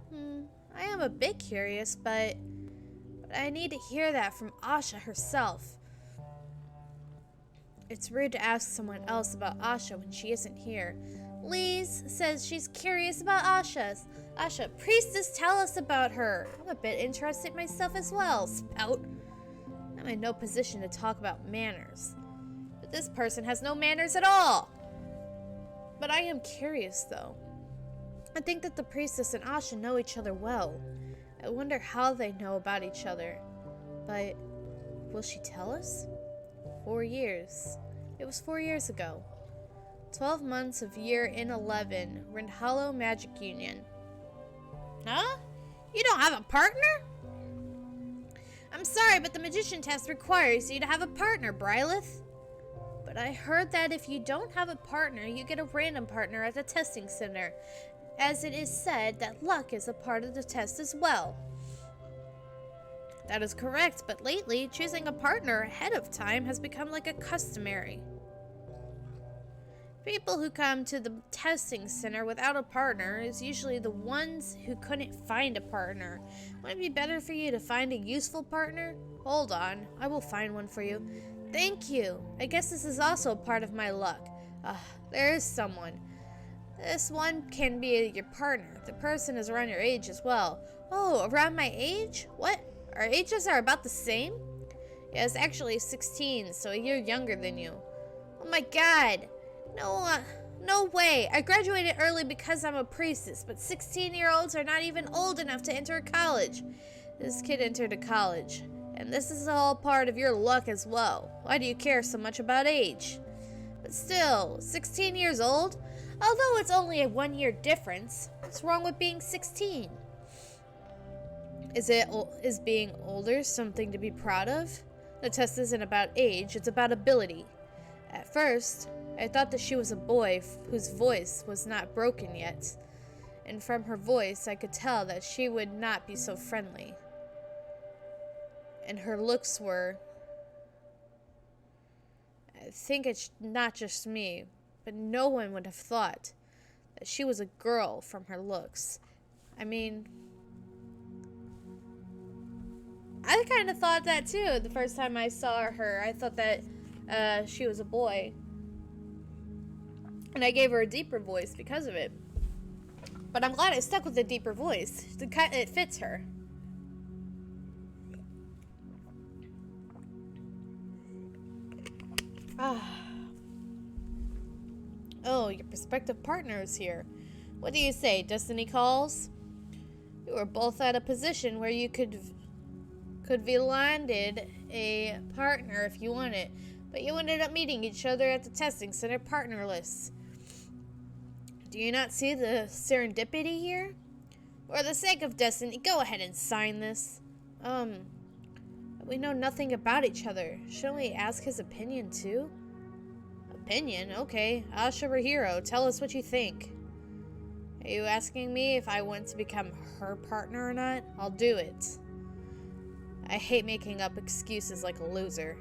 I am a bit curious, but I need to hear that from Asha herself. It's rude to ask someone else about Asha when she isn't here. Lise says she's curious about Asha. Priestess, tell us about her. I'm a bit interested myself as well, Spout. I'm in no position to talk about manners. But this person has no manners at all. But I am curious, though. I think that the priestess and Asha know each other well. I wonder how they know about each other. But will she tell us? 4 years. It was 4 years ago. 12 months of year in 11, Rindhallow Magic Union. Huh? You don't have a partner? I'm sorry, but the magician test requires you to have a partner, Brilith. But I heard that if you don't have a partner, you get a random partner at the testing center, as it is said that luck is a part of the test as well. That is correct, but lately, choosing a partner ahead of time has become like a customary. People who come to the testing center without a partner is usually the ones who couldn't find a partner. Wouldn't it be better for you to find a useful partner? Hold on, I will find one for you. Thank you. I guess this is also part of my luck. There is someone. This one can be your partner. The person is around your age as well. Oh, around my age? What? Our ages are about the same? Yes, actually 16, so a year younger than you. Oh my god. No way. I graduated early because I'm a priestess, but 16-year-olds are not even old enough to enter college. This kid entered a college, and this is all part of your luck as well. Why do you care so much about age? But still, 16 years old? Although it's only a 1-year difference, what's wrong with being 16? Is being older something to be proud of? The test isn't about age, it's about ability. At first, I thought that she was a boy whose voice was not broken yet, and from her voice I could tell that she would not be so friendly. And her looks were... I think it's not just me, but no one would have thought that she was a girl from her looks. I mean, I kind of thought that too. The first time I saw her, I thought that she was a boy. And I gave her a deeper voice because of it. But I'm glad I stuck with the deeper voice. It fits her. Oh, your prospective partner is here. What do you say, destiny calls? You were both at a position where you could be landed a partner if you wanted, but you ended up meeting each other at the testing center partnerless. Do you not see the serendipity here? For the sake of destiny, go ahead and sign this. We know nothing about each other. Shouldn't we ask his opinion too? Opinion? Okay. Asha Hero, tell us what you think. Are you asking me if I want to become her partner or not? I'll do it. I hate making up excuses like a loser.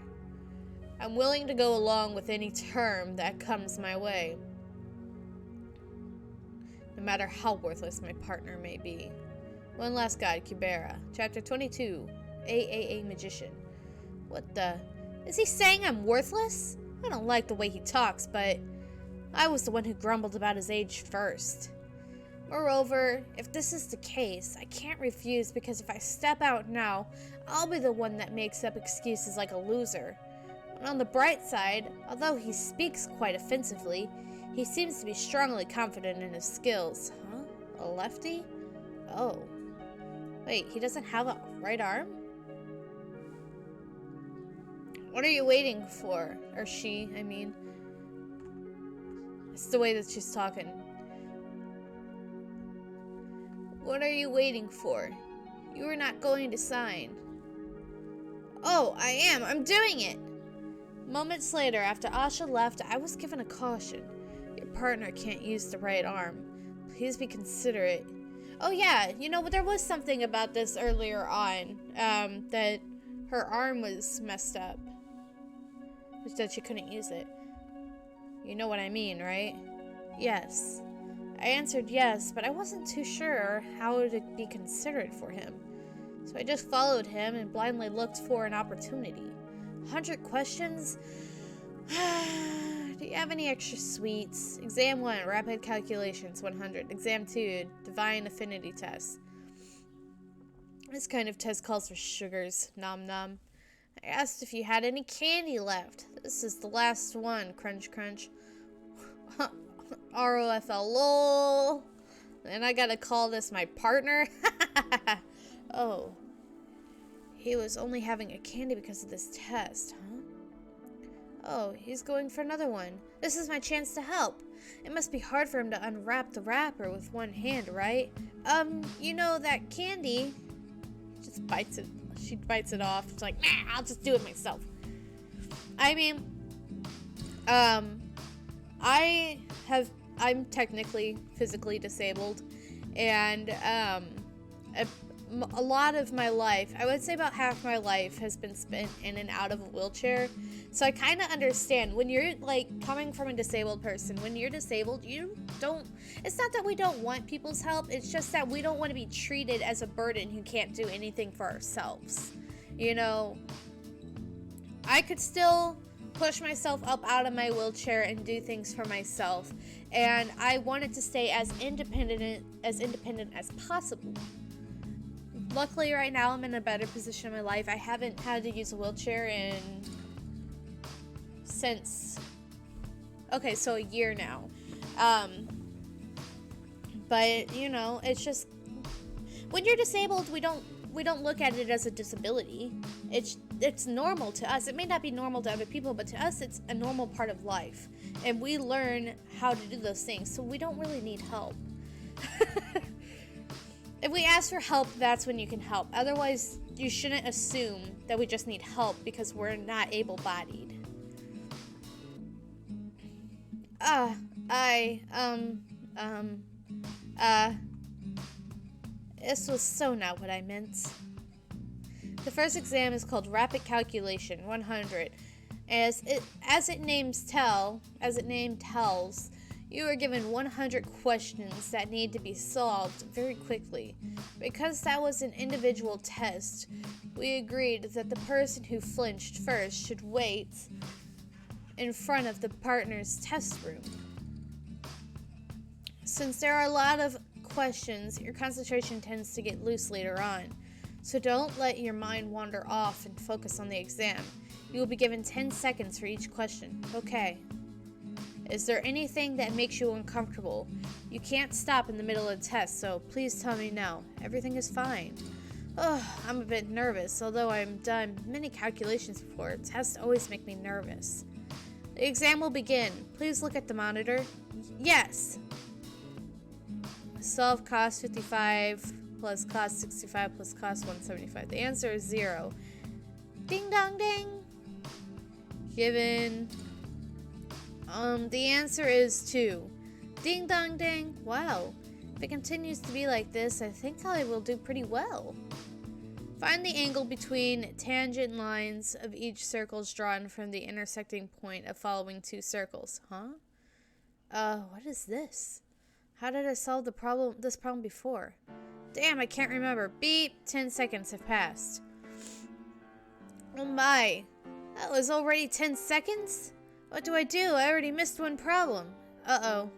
I'm willing to go along with any term that comes my way, no matter how worthless my partner may be. One last guide, Kubera. Chapter 22, AAA Magician. What the? Is he saying I'm worthless? I don't like the way he talks, but I was the one who grumbled about his age first. Moreover, if this is the case, I can't refuse because if I step out now, I'll be the one that makes up excuses like a loser. And on the bright side, although he speaks quite offensively, he seems to be strongly confident in his skills. Huh? A lefty? Oh. Wait, he doesn't have a right arm? What are you waiting for? Or she, I mean. It's the way that she's talking. What are you waiting for? You are not going to sign. Oh, I am. I'm doing it. Moments later, after Asha left, I was given a caution. Your partner can't use the right arm. Please be considerate. Oh yeah, you know, there was something about this earlier on, that her arm was messed up. That she couldn't use it. You know what I mean, right? Yes. I answered yes, but I wasn't too sure how to be considerate for him. So I just followed him and blindly looked for an opportunity. 100 questions? Do you have any extra sweets? Exam 1, Rapid Calculations, 100. Exam 2, Divine Affinity Test. This kind of test calls for sugars. Nom nom. I asked if you had any candy left. This is the last one. Crunch crunch. ROFL lol. And I gotta call this my partner? Oh. He was only having a candy because of this test, huh? Oh, he's going for another one. This is my chance to help. It must be hard for him to unwrap the wrapper with one hand, right? You know, that candy... Just bites it. She bites it off. It's like, nah, I'll just do it myself. I mean, I'm technically physically disabled, and a lot of my life, I would say about half my life, has been spent in and out of a wheelchair. So I kind of understand when you're like coming from a disabled person. When you're disabled, you don't. It's not that we don't want people's help. It's just that we don't want to be treated as a burden who can't do anything for ourselves. You know, I could still push myself up out of my wheelchair and do things for myself, and I wanted to stay as independent as possible. Luckily, right now I'm in a better position in my life. I haven't had to use a wheelchair since so a year now. But you know, it's just when you're disabled, we don't look at it as a disability. It's normal to us. It may not be normal to other people, but to us it's a normal part of life. And we learn how to do those things, so we don't really need help. If we ask for help, that's when you can help. Otherwise, you shouldn't assume that we just need help because we're not able-bodied. This was so not what I meant. The first exam is called Rapid Calculation, 100. As it name tells, You are given 100 questions that need to be solved very quickly. Because that was an individual test, we agreed that the person who flinched first should wait in front of the partner's test room. Since there are a lot of questions, your concentration tends to get loose later on. So don't let your mind wander off and focus on the exam. You will be given 10 seconds for each question. Okay. Is there anything that makes you uncomfortable? You can't stop in the middle of the test, so please tell me no. Everything is fine. I'm a bit nervous. Although I've done many calculations before, tests always make me nervous. The exam will begin. Please look at the monitor. Yes. Solve cost 55 plus cost 65 plus cost 175. The answer is 0. Ding dong ding. Given. The answer is 2. Ding dong ding. Wow. If it continues to be like this, I think I will do pretty well. Find the angle between tangent lines of each circles drawn from the intersecting point of following two circles. What is this? How did I solve this problem before? Damn, I can't remember. Beep, 10 seconds have passed. Oh my, that was already 10 seconds? What do? I already missed one problem. Uh-oh.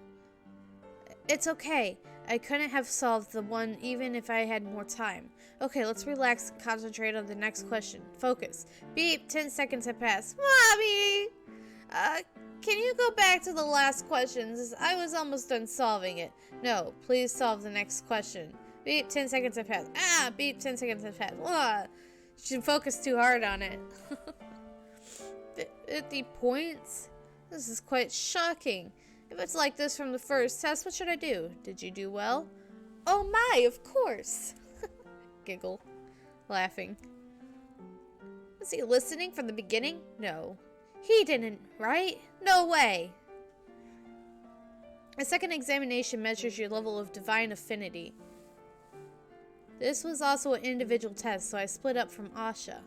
It's okay. I couldn't have solved the one even if I had more time. Okay, let's relax and concentrate on the next question. Focus. Beep, 10 seconds have passed. Mommy! Can you go back to the last questions? I was almost done solving it. No, please solve the next question. Beep, 10 seconds have passed. Beep, 10 seconds have passed. She focused too hard on it. 50 points? This is quite shocking. If it's like this from the first test, what should I do? Did you do well? Oh my, of course. Giggle, laughing. Was he listening from the beginning? No. He didn't, right? No way. A second examination measures your level of divine affinity. This was also an individual test, so I split up from Asha.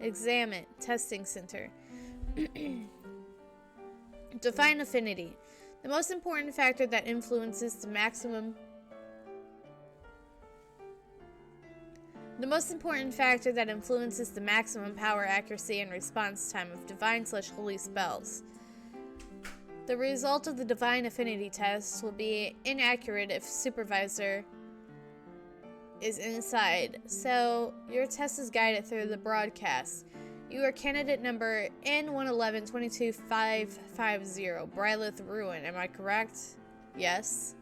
Examine, testing center. Divine affinity. The most important factor that influences the maximum power, accuracy, and response time of divine/holy spells. The result of the divine affinity test will be inaccurate if supervisor is inside, so your test is guided through the broadcast. You are candidate number N11-22550, Brylith Ruin. Am I correct? Yes.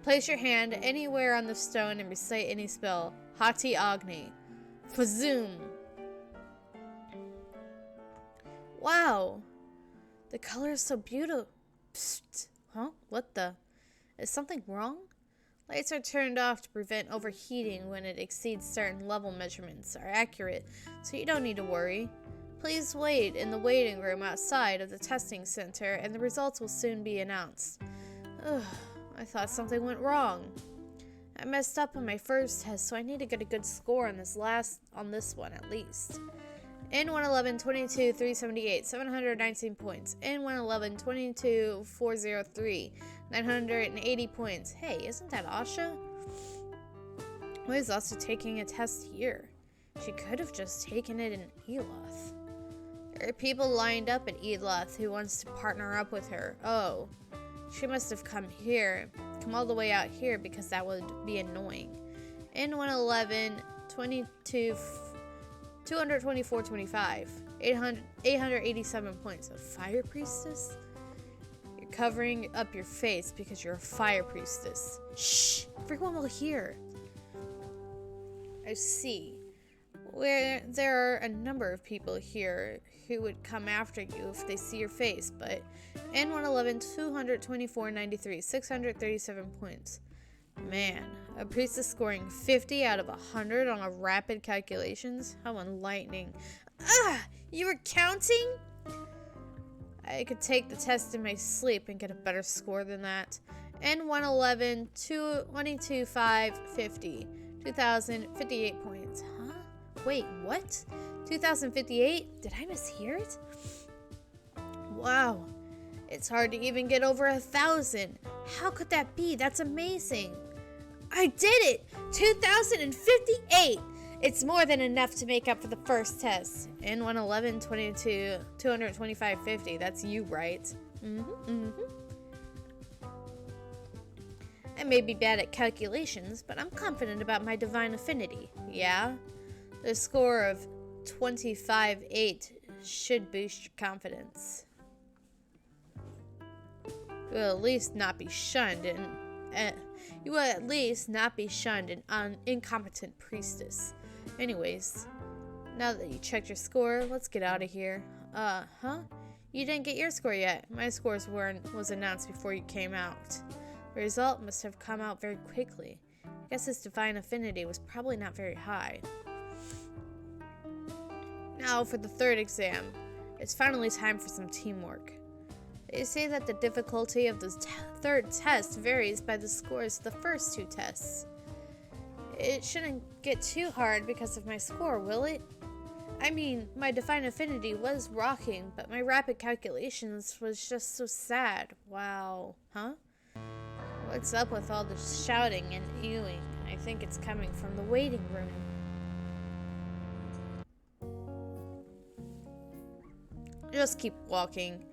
Place your hand anywhere on the stone and recite any spell. Hati Agni. Fazoom. Wow. The color is so beautiful. Psst. Huh? What the? Is something wrong? Lights are turned off to prevent overheating when it exceeds certain level measurements are accurate, so you don't need to worry. Please wait in the waiting room outside of the testing center, and the results will soon be announced. Ugh, I thought something went wrong. I messed up on my first test, so I need to get a good score on this one at least. N11-22-378, 719 points. N11-22-403, 980 points. Hey, isn't that Asha? Why is Asha taking a test here? She could have just taken it in Eloth. There are people lined up at Eloth who wants to partner up with her. Oh, she must have come all the way out here because that would be annoying. N111-22 224.25, 887 points. A fire priestess? You're covering up your face because you're a fire priestess. Shh! Everyone will hear. I see. Where there are a number of people here who would come after you if they see your face, but N111 224.93, 637 points. Man, a priestess scoring 50 out of 100 on a rapid calculations? How enlightening. You were counting? I could take the test in my sleep and get a better score than that. N111 22550, 2058 points. Huh? Wait, what? 2058? Did I mishear it? Wow. It's hard to even get over 1,000. How could that be? That's amazing. I did it! 2,058! It's more than enough to make up for the first test. In 111, 22, 225, 50. That's you, right? I may be bad at calculations, but I'm confident about my divine affinity. Yeah? The score of 25.8 should boost your confidence. You will at least not be shunned an incompetent priestess. Anyways, now that you checked your score, let's get out of here. You didn't get your score yet. My scores was announced before you came out. The result must have come out very quickly. I guess his divine affinity was probably not very high. Now for the third exam. It's finally time for some teamwork. They say that the difficulty of the third test varies by the scores of the first two tests. It shouldn't get too hard because of my score, will it? I mean, my divine affinity was rocking, but my rapid calculations was just so sad. Wow. Huh? What's up with all the shouting and ewing? I think it's coming from the waiting room. Just keep walking.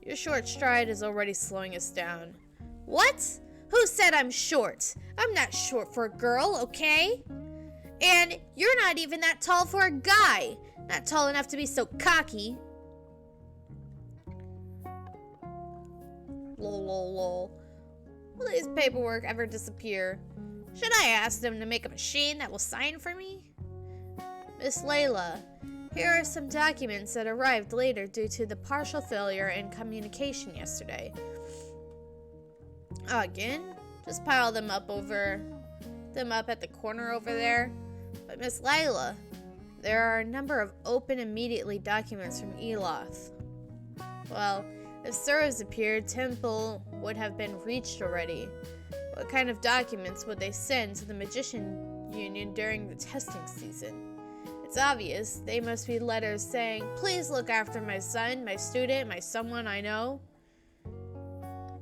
Your short stride is already slowing us down. What? Who said I'm short? I'm not short for a girl, okay? And you're not even that tall for a guy. Not tall enough to be so cocky. Lol, lol, lol. Will these paperwork ever disappear? Should I ask them to make a machine that will sign for me? Miss Layla, here are some documents that arrived later due to the partial failure in communication yesterday. Again? Just pile them up at the corner over there. But Miss Layla, there are a number of open immediately documents from Eloth. Well, if Sir has appeared, Temple would have been reached already. What kind of documents would they send to the Magician Union during the testing season? It's obvious. They must be letters saying, please look after my son, my student, my someone I know.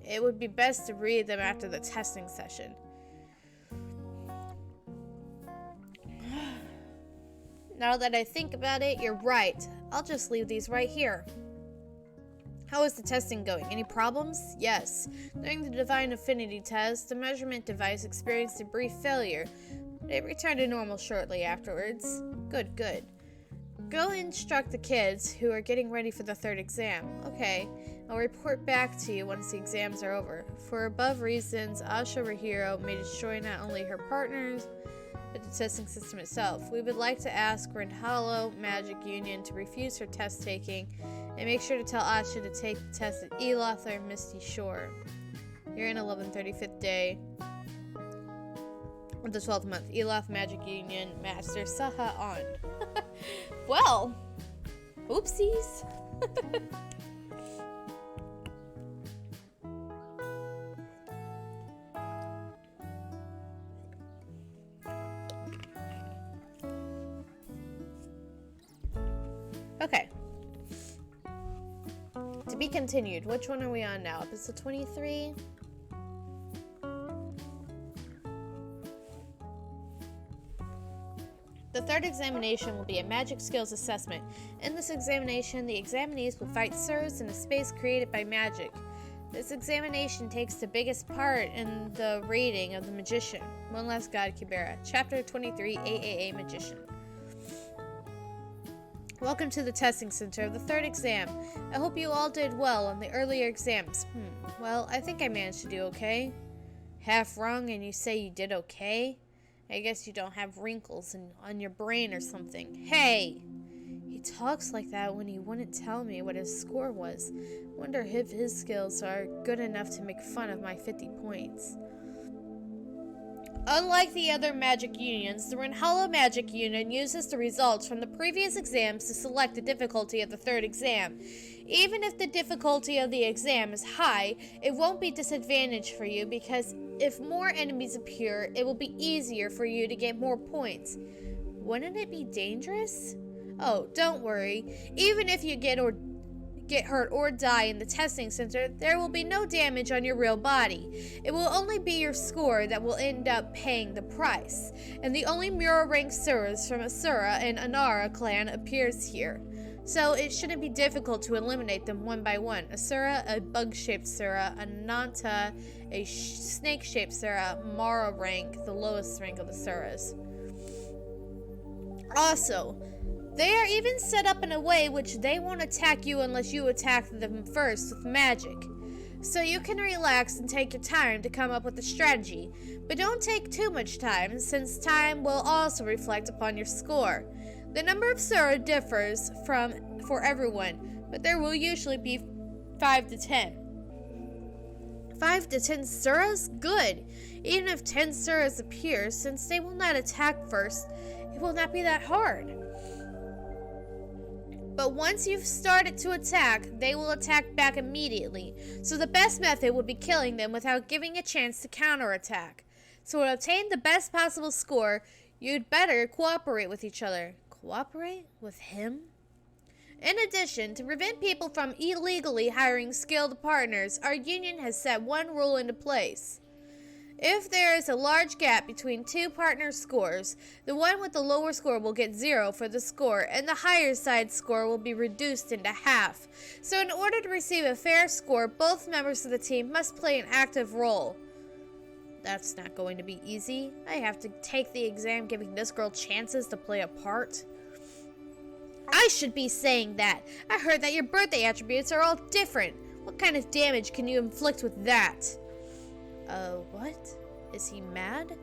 It would be best to read them after the testing session. Now that I think about it, you're right. I'll just leave these right here. How is the testing going? Any problems? Yes. During the Divine Affinity test, the measurement device experienced a brief failure. It returned to normal shortly afterwards. Good, good. Go instruct the kids who are getting ready for the third exam. Okay, I'll report back to you once the exams are over. For above reasons, Asha Rahiro may destroy not only her partners, but the testing system itself. We would like to ask Rindhalo Magic Union to refuse her test taking, and make sure to tell Asha to take the test at Eloth or Misty Shore. You're in 1135th day of the 12th month. Eloth Magic Union Master Saha on. Well, oopsies. Okay. To be continued. Which one are we on now? Episode 23? The third examination will be a magic skills assessment. In this examination, the examinees will fight Sirs in a space created by magic. This examination takes the biggest part in the rating of the magician. One Last God, Kubera. Chapter 23, AAA Magician. Welcome to the testing center of the third exam. I hope you all did well on the earlier exams. Well, I think I managed to do okay. Half wrong and you say you did okay? I guess you don't have wrinkles on your brain or something. Hey! He talks like that when he wouldn't tell me what his score was. Wonder if his skills are good enough to make fun of my 50 points. Unlike the other magic unions, the Rindhalo Magic Union uses the results from the previous exams to select the difficulty of the third exam. Even if the difficulty of the exam is high, it won't be disadvantaged for you because if more enemies appear, it will be easier for you to get more points. Wouldn't it be dangerous? Oh, don't worry. Even if you get get hurt or die in the testing center, there will be no damage on your real body. It will only be your score that will end up paying the price. And the only Mura ranked Suras from Asura and Anara clan appears here. So it shouldn't be difficult to eliminate them one by one. Asura, a bug-shaped Sura, Ananta, a snake-shaped Sura, Mara rank, the lowest rank of the Suras. Also, they are even set up in a way which they won't attack you unless you attack them first with magic. So you can relax and take your time to come up with a strategy, but don't take too much time, since time will also reflect upon your score. The number of Sura differs for everyone, but there will usually be 5 to 10. 5 to 10 Suras? Good! Even if 10 Suras appear, since they will not attack first, it will not be that hard. But once you've started to attack, they will attack back immediately, so the best method would be killing them without giving a chance to counterattack. So to obtain the best possible score, you'd better cooperate with each other. Cooperate with him? In addition, to prevent people from illegally hiring skilled partners, our union has set one rule into place. If there is a large gap between two partner scores, the one with the lower score will get 0 for the score, and the higher side score will be reduced into half. So in order to receive a fair score, both members of the team must play an active role. That's not going to be easy. I have to take the exam giving this girl chances to play a part. I should be saying that. I heard that your birthday attributes are all different. What kind of damage can you inflict with that? What? Is he mad?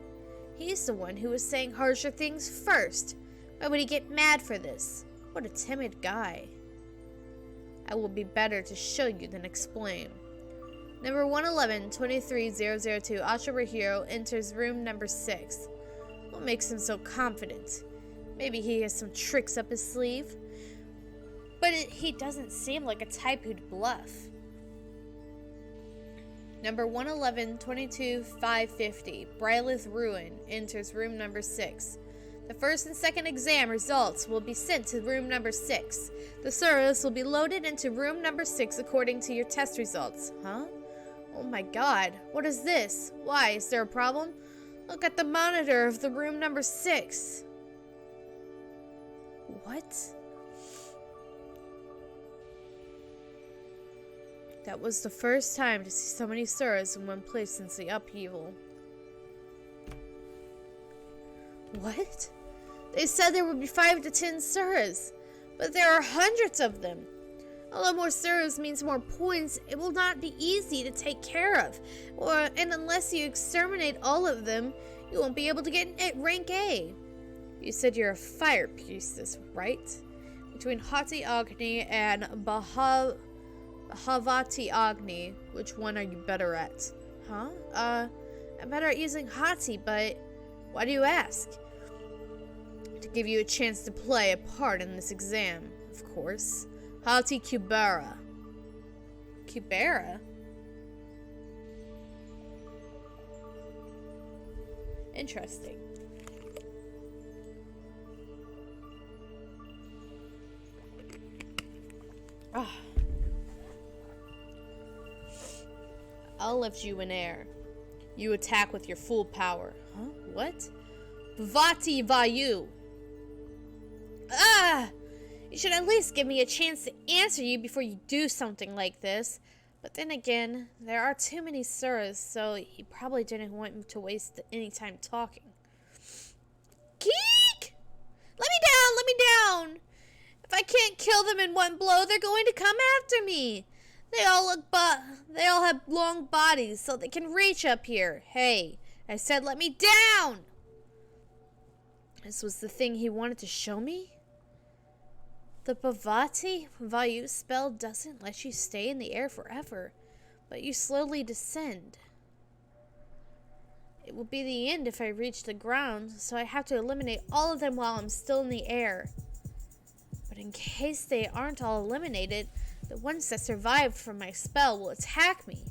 He's the one who was saying harsher things first. Why would he get mad for this? What a timid guy. I will be better to show you than explain. Number 111-23002, Ashura Hero enters room number 6. What makes him so confident? Maybe he has some tricks up his sleeve. But he doesn't seem like a type who'd bluff. Number 111-22550, Brylith Ruin, enters room number 6. The first and second exam results will be sent to room number 6. The Suras will be loaded into room number 6 according to your test results. Huh? Oh my god, what is this? Why, is there a problem? Look at the monitor of the room number 6. What? That was the first time to see so many Suras in one place since the upheaval. What? They said there would be 5 to 10 Suras, but there are hundreds of them. Although more Suras means more points, it will not be easy to take care of. And unless you exterminate all of them, you won't be able to get rank A. You said you're a fire priestess, right? Between Hati Agni and Bhavati Agni, which one are you better at? Huh? I'm better at using Hati, but why do you ask? To give you a chance to play a part in this exam, of course. Hati Kubera. Kubera? Interesting. Ah. I'll lift you in air. You attack with your full power. Huh? What? Bhavati Vayu. Ah! You should at least give me a chance to answer you before you do something like this. But then again, there are too many Suras, so he probably didn't want me to waste any time talking. Keek! Let me down! Let me down! If I can't kill them in one blow, they're going to come after me. They all have long bodies, so they can reach up here. Hey, I said let me down! This was the thing he wanted to show me? The Bhavati Vayu spell doesn't let you stay in the air forever, but you slowly descend. It will be the end if I reach the ground, so I have to eliminate all of them while I'm still in the air. But in case they aren't all eliminated, the ones that survived from my spell will attack me,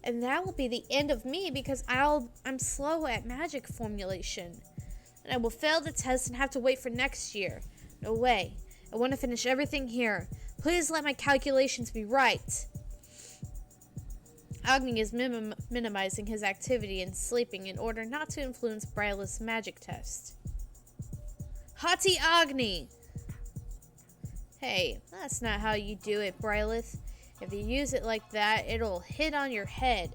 and that will be the end of me because I'm slow at magic formulation. And I will fail the test and have to wait for next year. No way. I want to finish everything here. Please let my calculations be right. Agni is minimizing his activity and sleeping in order not to influence Brylith's magic test. Hati Agni! Hey, that's not how you do it, Brylith. If you use it like that, it'll hit on your head.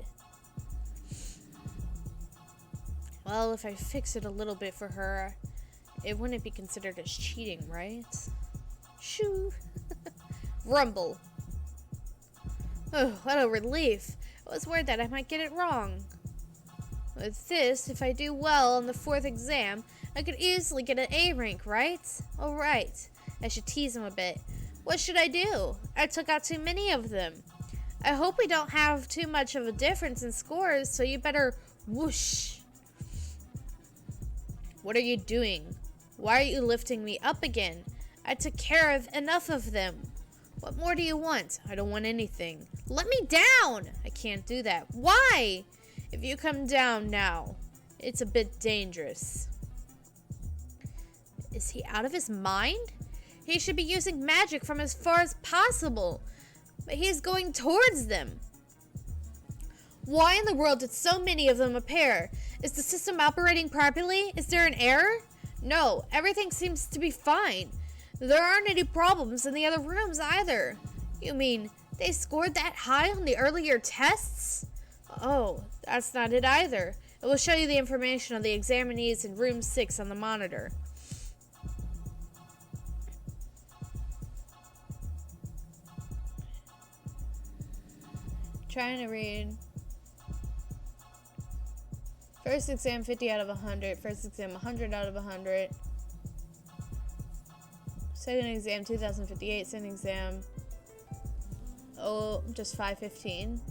Well, if I fix it a little bit for her, it wouldn't be considered as cheating, right? Shoo! Rumble. Oh, what a relief. I was worried that I might get it wrong. With this, if I do well on the 4th exam, I could easily get an A rank, right? Alright. I should tease him a bit. What should I do? I took out too many of them. I hope we don't have too much of a difference in scores, so you better whoosh. What are you doing? Why are you lifting me up again? I took care of enough of them. What more do you want? I don't want anything. Let me down! I can't do that. Why? If you come down now, it's a bit dangerous. Is he out of his mind? He should be using magic from as far as possible. But he's going towards them. Why in the world did so many of them appear? Is the system operating properly? Is there an error? No, everything seems to be fine. There aren't any problems in the other rooms either. You mean they scored that high on the earlier tests? Oh, that's not it either. It will show you the information on the examinees in room 6 on the monitor. Trying to read. First exam 50 out of 100. First exam 100 out of 100. Second exam 2058. Second exam just 515.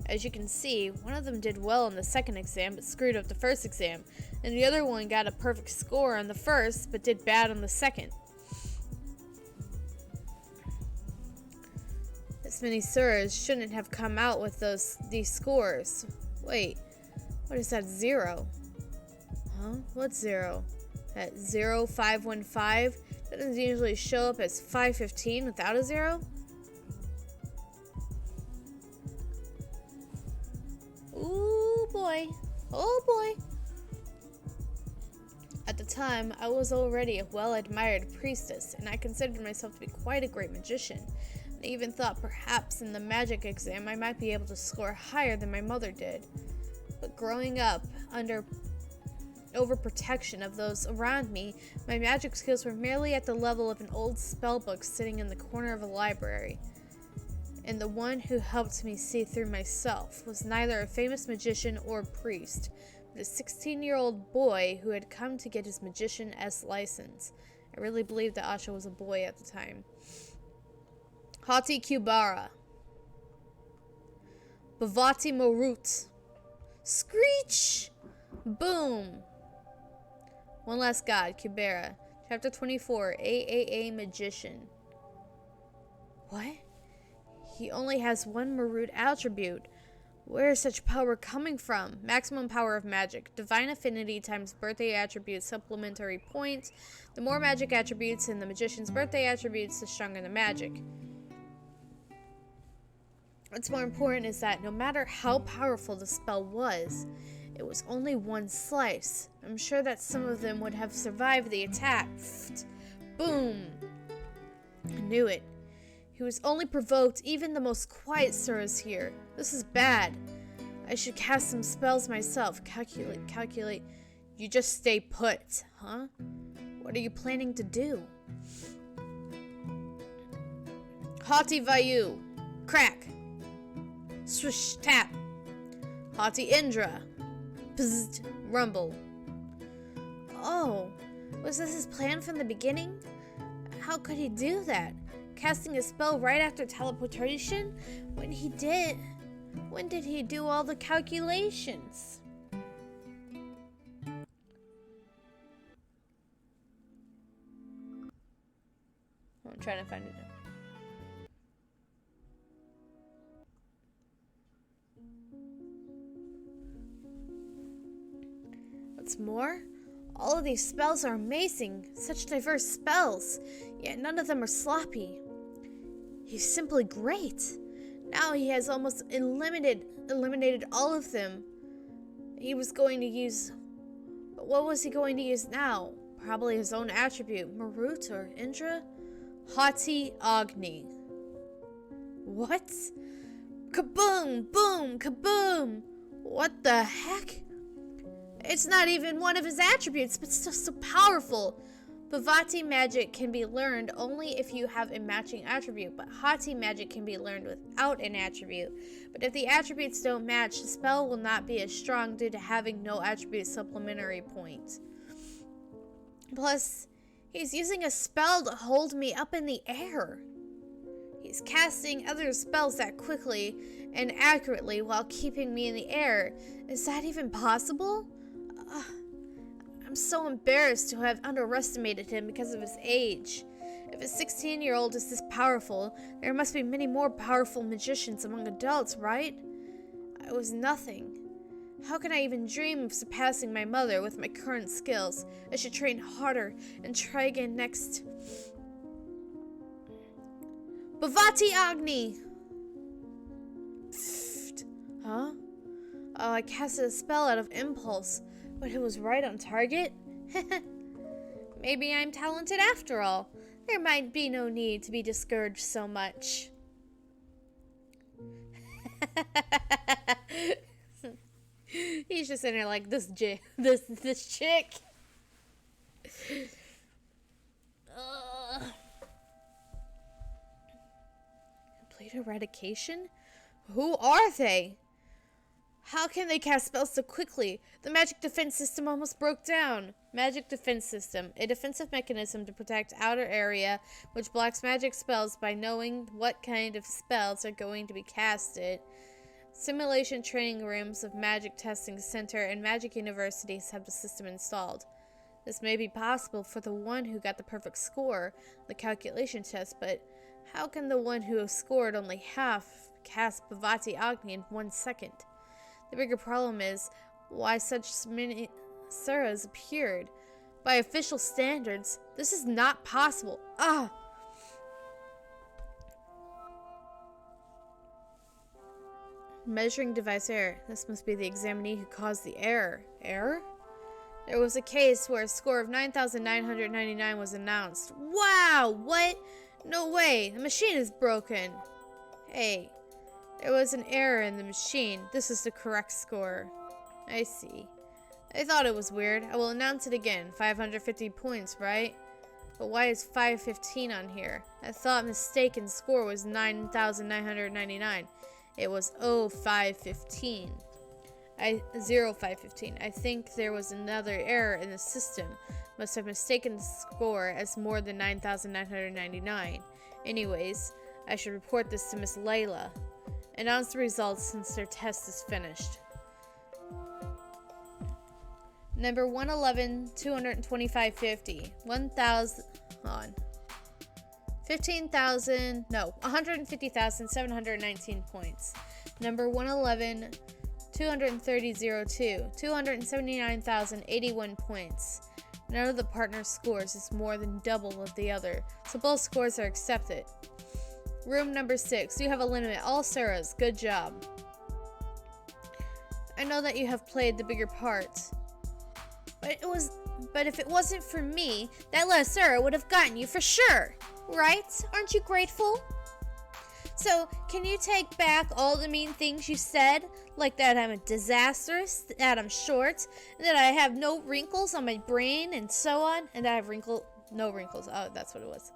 As you can see, one of them did well on the second exam but screwed up the first exam, and the other one got a perfect score on the first but did bad on the second. This many sirs shouldn't have come out with these scores. Wait, what is that 0? Huh? What's 0? That 0515 doesn't usually show up as 515 without a 0? Ooh boy. Oh boy. At the time, I was already a well-admired priestess, and I considered myself to be quite a great magician. I even thought perhaps in the magic exam I might be able to score higher than my mother did. But growing up under overprotection of those around me, my magic skills were merely at the level of an old spellbook sitting in the corner of a library. And the one who helped me see through myself was neither a famous magician or priest, but a 16-year-old boy who had come to get his Magician S license. I really believed that Asha was a boy at the time. Hati Kubera. Bhavati Morut. Screech! Boom! One last god, Kubera. Chapter 24, AAA Magician. What? He only has one Marut attribute. Where is such power coming from? Maximum power of magic. Divine affinity times birthday attribute supplementary point. The more magic attributes in the magician's birthday attributes, the stronger the magic. What's more important is that no matter how powerful the spell was, it was only one slice. I'm sure that some of them would have survived the attack. Boom! I knew it. He was only provoked even the most quiet sirs here. This is bad. I should cast some spells myself. Calculate. You just stay put, huh? What are you planning to do? Hati Vayu. Crack. Swish, tap. Hati Indra. Pzzzt, rumble. Oh, was this his plan from the beginning? How could he do that? Casting a spell right after teleportation? When did he do all the calculations? I'm trying to find it. What's more, All of these spells are amazing. Such diverse spells. Yet none of them are sloppy. He's simply great. Now he has almost eliminated all of them. He was going to use... But what was he going to use now? Probably his own attribute. Marut or Indra? Hati Agni. What? Kaboom! Boom! Kaboom! What the heck? It's not even one of his attributes, but still so powerful. Bhavati magic can be learned only if you have a matching attribute, but Hati magic can be learned without an attribute. But if the attributes don't match, the spell will not be as strong due to having no attribute supplementary point. Plus, he's using a spell to hold me up in the air. He's casting other spells that quickly and accurately while keeping me in the air. Is that even possible? I'm so embarrassed to have underestimated him because of his age. If a 16-year-old is this powerful, there must be many more powerful magicians among adults, right? I was nothing. How can I even dream of surpassing my mother with my current skills? I should train harder and try again next. Bhavati Agni! Pfft. Huh? Oh, I casted a spell out of impulse, but it was right on target? Maybe I'm talented after all. There might be no need to be discouraged so much. He's just in there like this chick. Complete eradication? Who are they? How can they cast spells so quickly? The magic defense system almost broke down. Magic defense system. A defensive mechanism to protect outer area which blocks magic spells by knowing what kind of spells are going to be casted. Simulation training rooms of Magic Testing Center and Magic Universities have the system installed. This may be possible for the one who got the perfect score on the calculation test, but how can the one who scored only half cast Bhavati Agni in 1 second? The bigger problem is why such many Suras appeared. By official standards, this is not possible. Measuring device error. This must be the examinee who caused the error. Error? There was a case where a score of 9,999 was announced. Wow! What? No way! The machine is broken. Hey, there was an error in the machine. This is the correct score. I see. I thought it was weird. I will announce it again. 550 points, right? But why is 515 on here? I thought mistaken score was 9,999. It was 0515. 0515. I think there was another error in the system. Must have mistaken the score as more than 9,999. Anyways, I should report this to Miss Layla. Announce the results since their test is finished. Number 111, 225.50. 1,000 on. 150,719 points. Number 111, 230.02. 279,081 points. None of the partner scores is more than double of the other, so both scores are accepted. Room number 6. You have eliminated all Suras. Good job. I know that you have played the bigger part. But if it wasn't for me, that last Sura would have gotten you for sure. Right? Aren't you grateful? So, can you take back all the mean things you said? Like that I'm a disastrous, that I'm short, that I have no wrinkles on my brain, and so on, and that I have no wrinkles. Oh, that's what it was.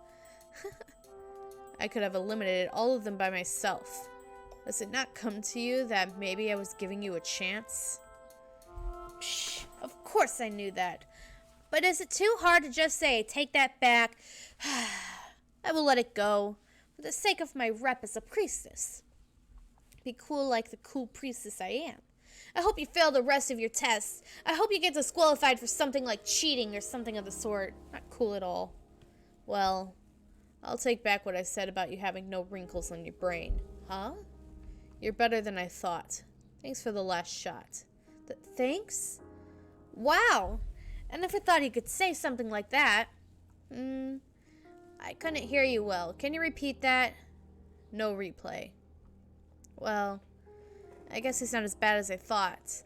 I could have eliminated all of them by myself. Does it not come to you that maybe I was giving you a chance? Psh, of course I knew that. But is it too hard to just say, take that back? I will let it go, for the sake of my rep as a priestess. Be cool like the cool priestess I am. I hope you fail the rest of your tests. I hope you get disqualified for something like cheating or something of the sort. Not cool at all. Well, I'll take back what I said about you having no wrinkles on your brain. Huh? You're better than I thought. Thanks for the last shot. Thanks? Wow. I never thought he could say something like that. I couldn't hear you well. Can you repeat that? No replay. Well, I guess it's not as bad as I thought.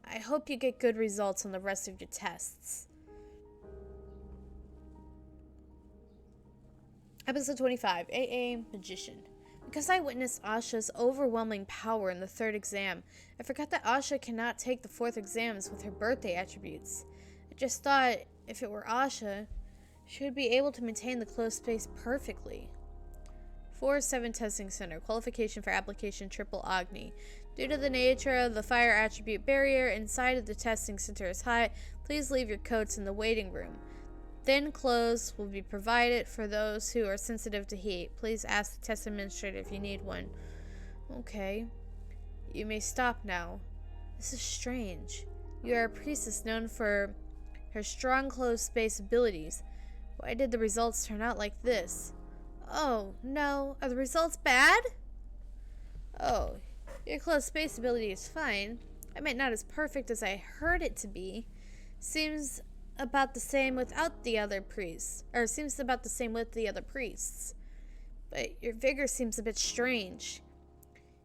I hope you get good results on the rest of your tests. Episode 25, AA Magician. Because I witnessed Asha's overwhelming power in the third exam, I forgot that Asha cannot take the fourth exams with her birthday attributes. I just thought if it were Asha, she would be able to maintain the closed space perfectly. 4-7 Testing Center. Qualification for application Triple Agni. Due to the nature of the fire attribute barrier inside of the testing center is high, please leave your coats in the waiting room. Thin clothes will be provided for those who are sensitive to heat. Please ask the test administrator if you need one. Okay. You may stop now. This is strange. You are a priestess known for her strong closed space abilities. Why did the results turn out like this? Oh, no. Are the results bad? Oh, your closed space ability is fine. I meant not as perfect as I heard it to be. Seems about the same without the other priests. Seems about the same with the other priests. But your vigor seems a bit strange.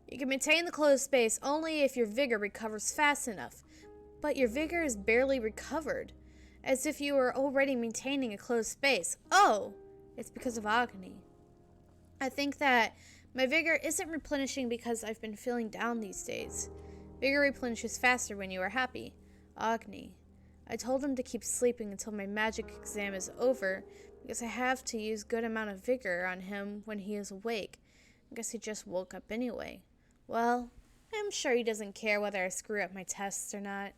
You can maintain the closed space only if your vigor recovers fast enough. But your vigor is barely recovered. As if you were already maintaining a closed space. Oh! It's because of Agni. I think that my vigor isn't replenishing because I've been feeling down these days. Vigor replenishes faster when you are happy. Agni. I told him to keep sleeping until my magic exam is over because I have to use good amount of vigor on him when he is awake. I guess he just woke up anyway. Well, I'm sure he doesn't care whether I screw up my tests or not.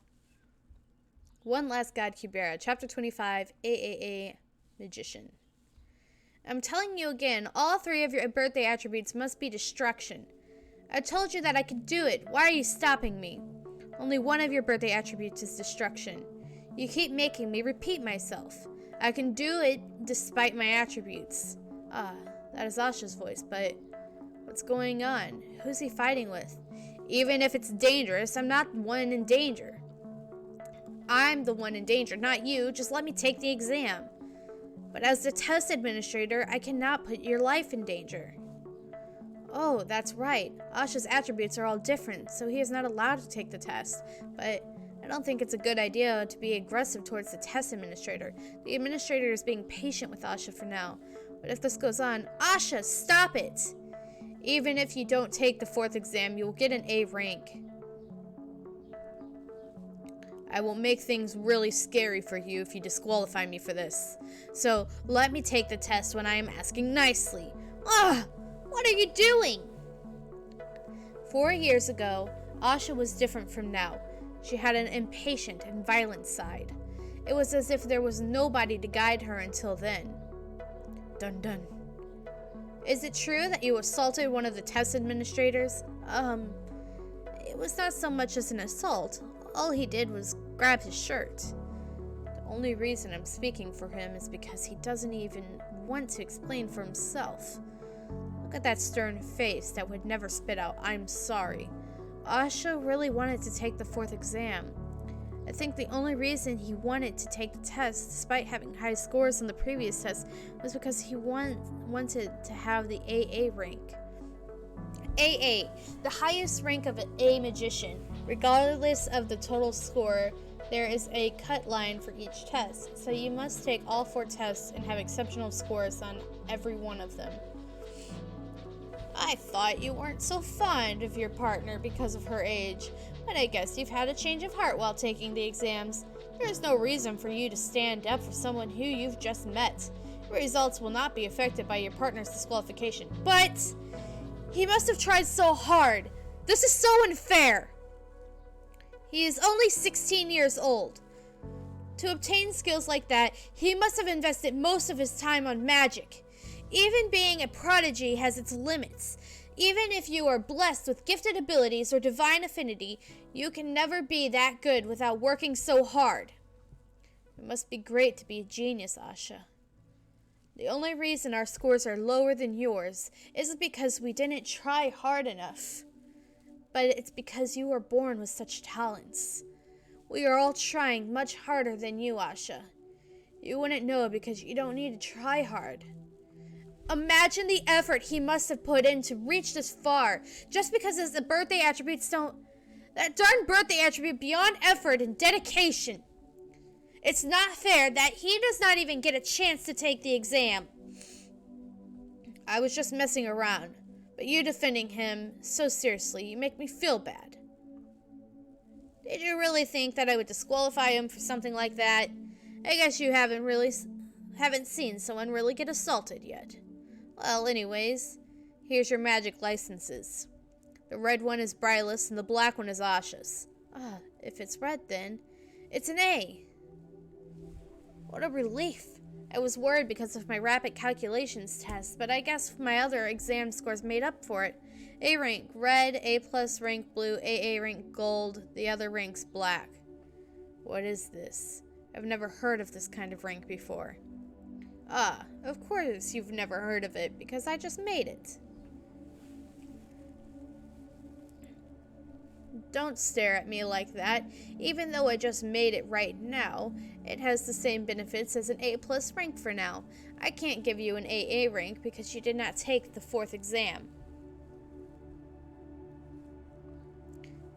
One Last God Kubera, Chapter 25, AAA Magician. I'm telling you again, all 3 of your birthday attributes must be destruction. I told you that I could do it. Why are you stopping me? Only one of your birthday attributes is destruction. You keep making me repeat myself. I can do it despite my attributes. That is Asha's voice, but what's going on? Who's he fighting with? Even if it's dangerous, I'm not the one in danger. I'm the one in danger, not you. Just let me take the exam. But as the test administrator, I cannot put your life in danger. Oh, that's right. Asha's attributes are all different, so he is not allowed to take the test. But I don't think it's a good idea to be aggressive towards the test administrator. The administrator is being patient with Asha for now. But if this goes on, Asha, stop it! Even if you don't take the 4th exam, you will get an A rank. I will make things really scary for you if you disqualify me for this. So, let me take the test when I am asking nicely. Ugh! What are you doing? 4 years ago, Asha was different from now. She had an impatient and violent side. It was as if there was nobody to guide her until then. Dun dun. Is it true that you assaulted one of the test administrators? It was not so much as an assault. All he did was grab his shirt. The only reason I'm speaking for him is because he doesn't even want to explain for himself. Look at that stern face that would never spit out, "I'm sorry." Asha really wanted to take the 4th exam. I think the only reason he wanted to take the test, despite having high scores on the previous test, was because he wanted to have the AA rank. AA, the highest rank of an A magician. Regardless of the total score, there is a cut line for each test, so you must take all 4 tests and have exceptional scores on every one of them. I thought you weren't so fond of your partner because of her age, but I guess you've had a change of heart while taking the exams. There is no reason for you to stand up for someone who you've just met. Your results will not be affected by your partner's disqualification. But he must have tried so hard. This is so unfair. He is only 16 years old. To obtain skills like that, he must have invested most of his time on magic. Even being a prodigy has its limits. Even if you are blessed with gifted abilities or divine affinity, you can never be that good without working so hard. It must be great to be a genius, Asha. The only reason our scores are lower than yours isn't because we didn't try hard enough, but it's because you were born with such talents. We are all trying much harder than you, Asha. You wouldn't know because you don't need to try hard. Imagine the effort he must have put in to reach this far, just because his birthday attributes don't... That darn birthday attribute beyond effort and dedication. It's not fair that he does not even get a chance to take the exam. I was just messing around, but you defending him so seriously, you make me feel bad. Did you really think that I would disqualify him for something like that? I guess you haven't seen someone really get assaulted yet. Well, anyways, here's your magic licenses. The red one is Bryla's and the black one is Asha's. If it's red then, it's an A. What a relief. I was worried because of my rapid calculations test, but I guess my other exam scores made up for it. A rank red, A plus rank blue, AA rank gold, the other rank's black. What is this? I've never heard of this kind of rank before. Of course you've never heard of it, because I just made it. Don't stare at me like that. Even though I just made it right now, it has the same benefits as an A plus rank for now. I can't give you an AA rank because you did not take the 4th exam.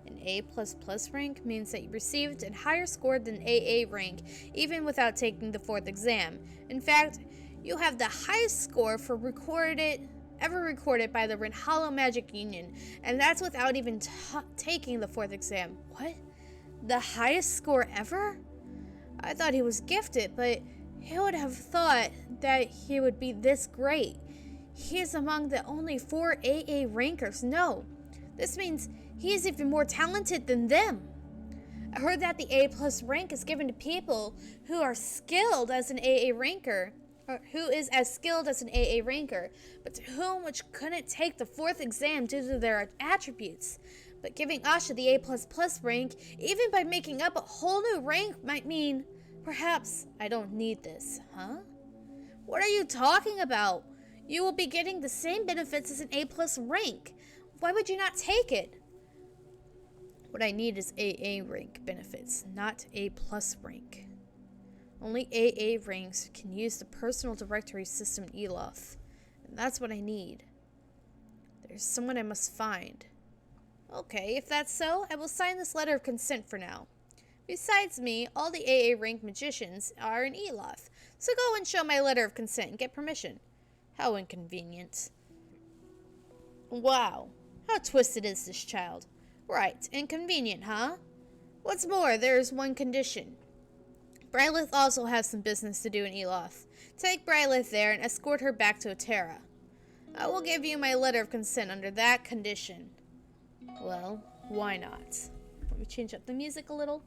An A++ rank means that you received a higher score than AA rank, even without taking the 4th exam. In fact, you have the highest score for ever recorded by the Renhalo Magic Union, and that's without even taking the 4th exam. What? The highest score ever? I thought he was gifted, but who would have thought that he would be this great? He is among the only 4 AA rankers. No, this means he is even more talented than them. I heard that the A+ rank is given to people who are skilled as an AA ranker, or who is as skilled as an AA ranker, but to whom which couldn't take the 4th exam due to their attributes. But giving Asha the A++ rank, even by making up a whole new rank, might mean, perhaps, I don't need this, huh? What are you talking about? You will be getting the same benefits as an A+ rank. Why would you not take it? What I need is AA rank benefits, not A+ rank. Only AA ranks can use the personal directory system in Eloth, and that's what I need. There's someone I must find. Okay, if that's so, I will sign this letter of consent for now. Besides me, all the AA rank magicians are in Eloth, so go and show my letter of consent and get permission. How inconvenient. Wow, how twisted is this child? Right, inconvenient, huh? What's more, there is one condition. Bryla's also has some business to do in Eloth. Take Bryla's there and escort her back to Otera. I will give you my letter of consent under that condition. Well, why not? Let me change up the music a little.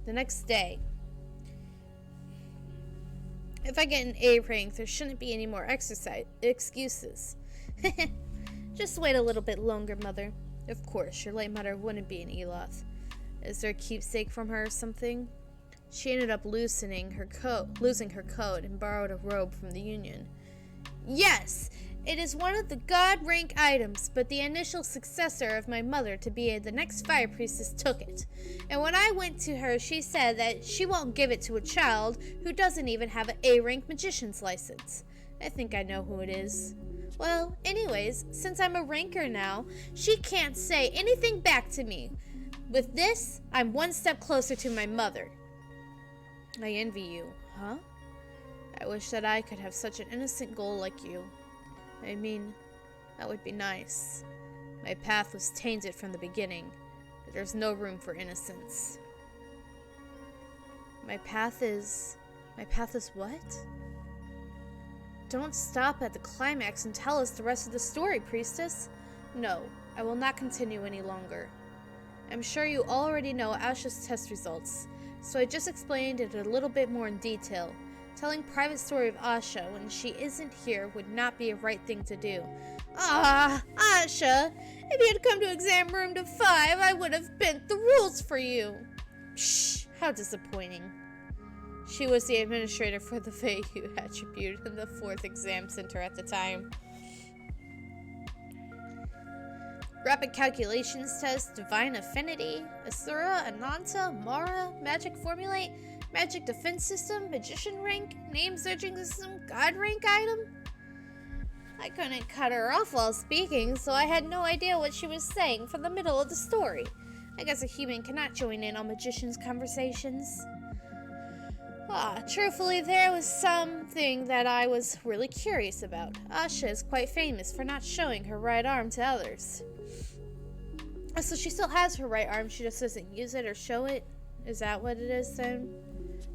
The next day. If I get an A rank, there shouldn't be any more excuses. Just wait a little bit longer, Mother. Of course, your late mother wouldn't be in Eloth. Is there a keepsake from her or something? She ended up losing her coat and borrowed a robe from the Union. Yes! It is one of the god rank items, but the initial successor of my mother to be the next fire priestess took it. And when I went to her, she said that she won't give it to a child who doesn't even have an A rank magician's license. I think I know who it is. Well, anyways, since I'm a ranker now, she can't say anything back to me. With this, I'm one step closer to my mother. I envy you, huh? I wish that I could have such an innocent goal like you. I mean, that would be nice. My path was tainted from the beginning, but there's no room for innocence. My path is what? Don't stop at the climax and tell us the rest of the story, priestess. No, I will not continue any longer. I'm sure you already know Asha's test results, so I just explained it a little bit more in detail. Telling private story of Asha when she isn't here would not be a right thing to do. Asha! If you had come to exam room to 5, I would have bent the rules for you. Psh, how disappointing. She was the administrator for the Vayu attribute in the 4th exam center at the time. Rapid calculations test, divine affinity, Asura, Ananta, Mara, magic formulate, magic defense system, magician rank, name searching system, god rank item. I couldn't cut her off while speaking, so I had no idea what she was saying from the middle of the story. I guess a human cannot join in on magicians' conversations. Truthfully, there was something that I was really curious about. Asha is quite famous for not showing her right arm to others. So she still has her right arm, she just doesn't use it or show it? Is that what it is then?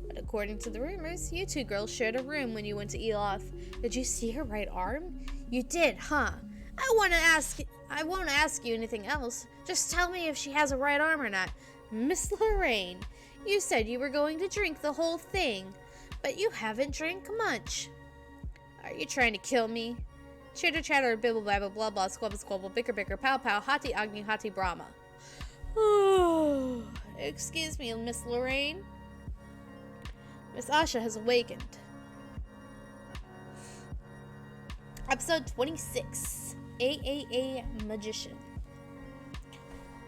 But according to the rumors, you two girls shared a room when you went to Eloth. Did you see her right arm? You did, huh? I won't ask you anything else. Just tell me if she has a right arm or not. Miss Lorraine, you said you were going to drink the whole thing, but you haven't drank much. Are you trying to kill me? Chitter chatter, bibble babble, blah blah, squabble squabble, bicker bicker, pow pow, hati agni, hati brahma. Excuse me, Miss Lorraine. Miss Asha has awakened. Episode 26, AAA Magician.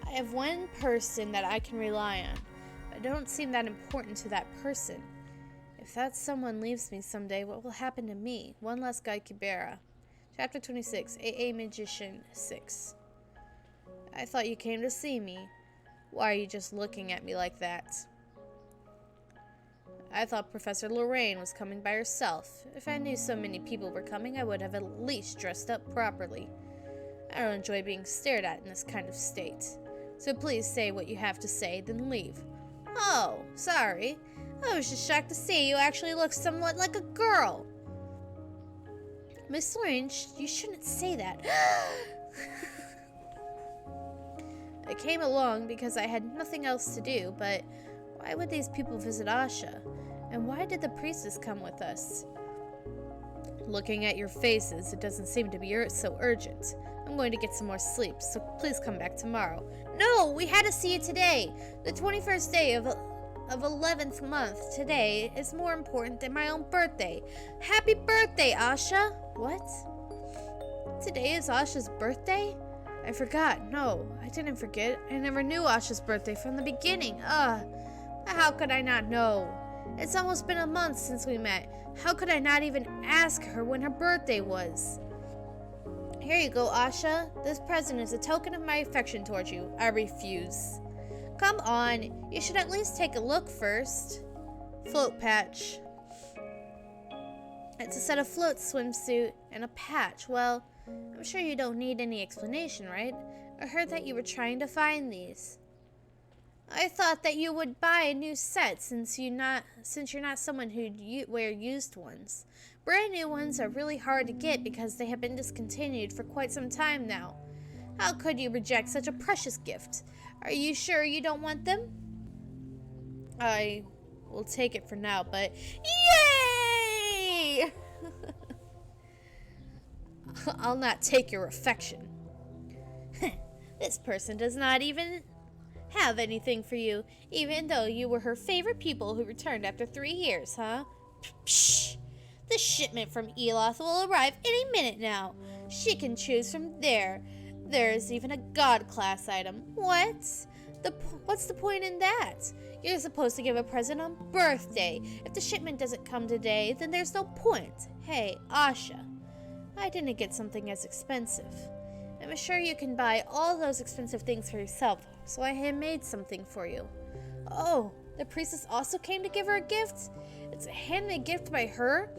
I have one person that I can rely on, but I don't seem that important to that person. If that someone leaves me someday, what will happen to me? One last guy, Kubera. Chapter 26, AA Magician 6. I thought you came to see me. Why are you just looking at me like that? I thought Professor Lorraine was coming by herself. If I knew so many people were coming, I would have at least dressed up properly. I don't enjoy being stared at in this kind of state. So please say what you have to say, then leave. Oh, sorry. I was just shocked to see you actually look somewhat like a girl. Miss Lorraine, you shouldn't say that. I came along because I had nothing else to do, but why would these people visit Asha? And why did the priestess come with us? Looking at your faces, it doesn't seem to be so urgent. I'm going to get some more sleep, so please come back tomorrow. No, we had to see you today. The 21st day of 11th month today is more important than my own birthday. Happy birthday, Asha! What? Today is Asha's birthday? I forgot. No, I didn't forget. I never knew Asha's birthday from the beginning. How could I not know? It's almost been a month since we met. How could I not even ask her when her birthday was? Here you go, Asha. This present is a token of my affection towards you. I refuse. Come on, you should at least take a look first. Float patch. It's a set of floats, swimsuit, and a patch. Well, I'm sure you don't need any explanation, right? I heard that you were trying to find these. I thought that you would buy a new set since you're not someone who'd wear used ones. Brand new ones are really hard to get because they have been discontinued for quite some time now. How could you reject such a precious gift? Are you sure you don't want them? I will take it for now, but yay! I'll not take your affection. This person does not even have anything for you, even though you were her favorite pupil who returned after 3 years, huh? Psh! The shipment from Eloth will arrive any minute now. She can choose from there. There's even a god class item. What? What's the point in that? You're supposed to give a present on birthday. If the shipment doesn't come today, then there's no point. Hey, Asha, I didn't get something as expensive. I'm sure you can buy all those expensive things for yourself, so I handmade something for you. Oh, the priestess also came to give her a gift? It's a handmade gift by her?